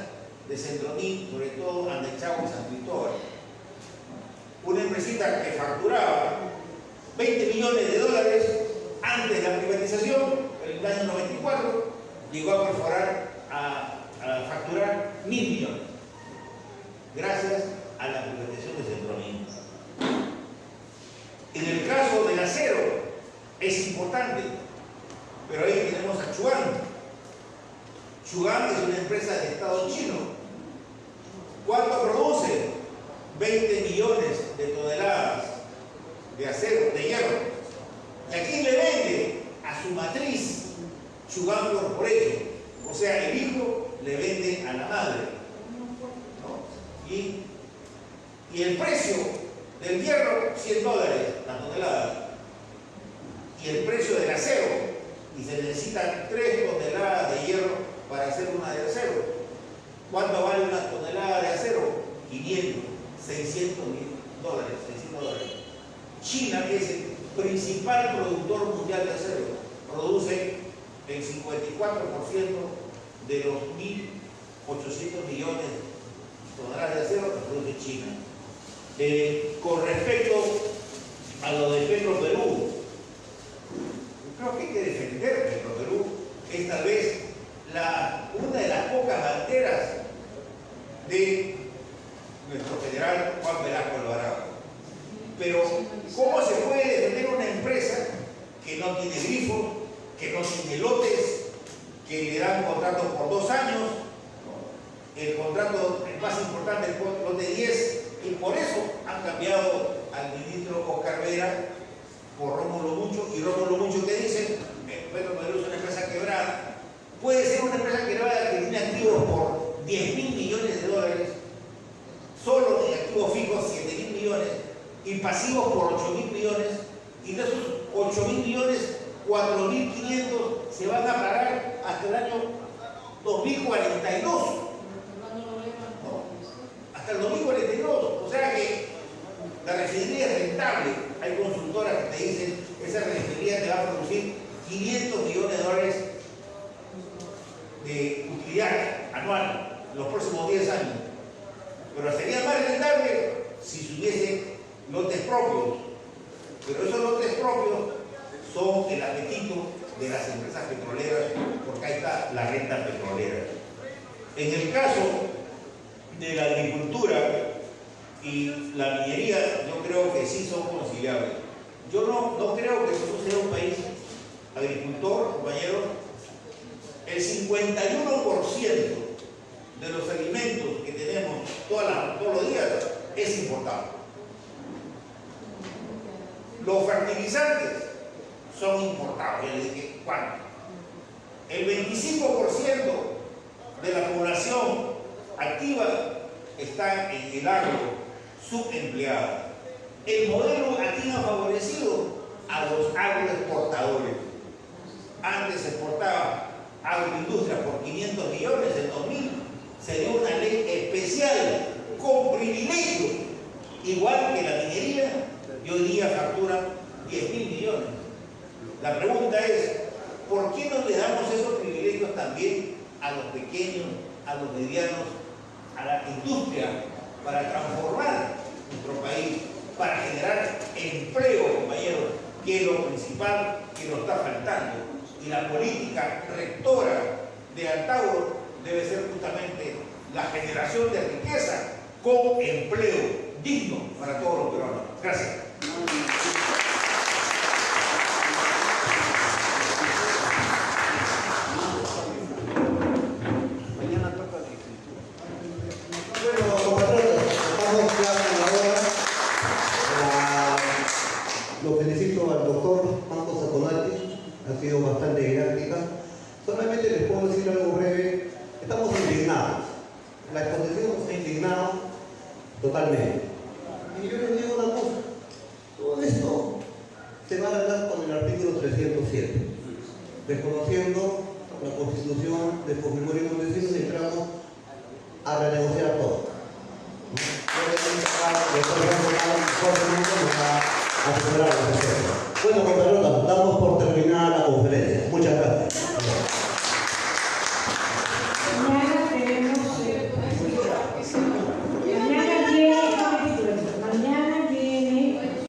de Centromín, sobre todo Andechagua y San Cristóbal. Una empresita que facturaba 20 millones de dólares antes de la privatización, en el año 94, llegó a perforar, a facturar 1.000 millones, gracias a la privatización de Centromín. En el caso del acero, es importante, pero ahí tenemos a Chuan. Chuan es una empresa de Estado chino. ¿Cuánto produce? 20 millones de toneladas de acero, de hierro. ¿Y a quién le vende? A su matriz, Chuan Corporation. O sea, el hijo le vende a la madre, ¿no? Y el precio del hierro, $100 la tonelada. Y el precio del acero, y se necesitan 3 toneladas de hierro para hacer una de acero. ¿Cuánto vale una tonelada de acero? 500, 600 dólares, 600 dólares. China, que es el principal productor mundial de acero, produce el 54% de los 1.800 millones de toneladas de acero que produce China. Con respecto a lo de Petroperú, creo que hay que defender Petroperú. Es tal vez una de las pocas banderas de nuestro general Juan Velasco Alvarado. Pero ¿cómo se puede defender una empresa que no tiene grifo, que no tiene lotes, que le dan contratos por 2 años? El contrato más importante, el lote 10, y por eso han cambiado al ministro Oscar Vera por Rómulo Mucho, y Rómulo Mucho que dice, Petroperú es una empresa quebrada. Puede ser una empresa quebrada que tiene activos por 10.000 millones de dólares, solo en activos fijos 7.000 millones, y pasivos por 8.000 millones, y de esos 8.000 millones, 4.500 se van a pagar hasta el año 2042. ¿No? Hasta el 2042. O sea que la refinería es rentable. Hay consultoras que te dicen que esa refinería te va a producir 500 millones de dólares de utilidad anual en los próximos 10 años. Pero sería más rentable si se hubiese lotes propios, pero esos lotes propios son el apetito de las empresas petroleras, porque ahí está la renta petrolera. En el caso de la agricultura y la minería, yo creo que sí son conciliables. Yo no creo que nosotros sea un país agricultor, compañeros. El 51% de los alimentos que tenemos todos los días es importado. Los fertilizantes son importados, ya les dije cuánto. El 25% de la población activa está en el agro subempleada. El modelo aquí ha favorecido a los agroexportadores. Antes se exportaba agroindustria por 500 millones, en 2000 se dio una ley especial con privilegio, igual que la minería, y hoy día factura 10.000 millones. La pregunta es, ¿por qué no le damos esos privilegios también a los pequeños, a los medianos, a la industria, para transformar nuestro país, para generar empleo, compañeros, que es lo principal que nos está faltando? Y la política rectora de Antauro debe ser justamente la generación de riqueza con empleo digno para todos los peruanos. Gracias. Bueno, compatriotas, estamos ya en la hora. Lo felicito al doctor Marco Saconati, ha sido bastante didáctica. Solamente les puedo decir algo breve. Estamos indignados. La exposición nos ha indignado totalmente. Y yo les digo una cosa. Todo esto se va a arreglar con el artículo 307, desconociendo la Constitución de Fujimori y Montesinos, y entramos a renegociar todo. Bueno,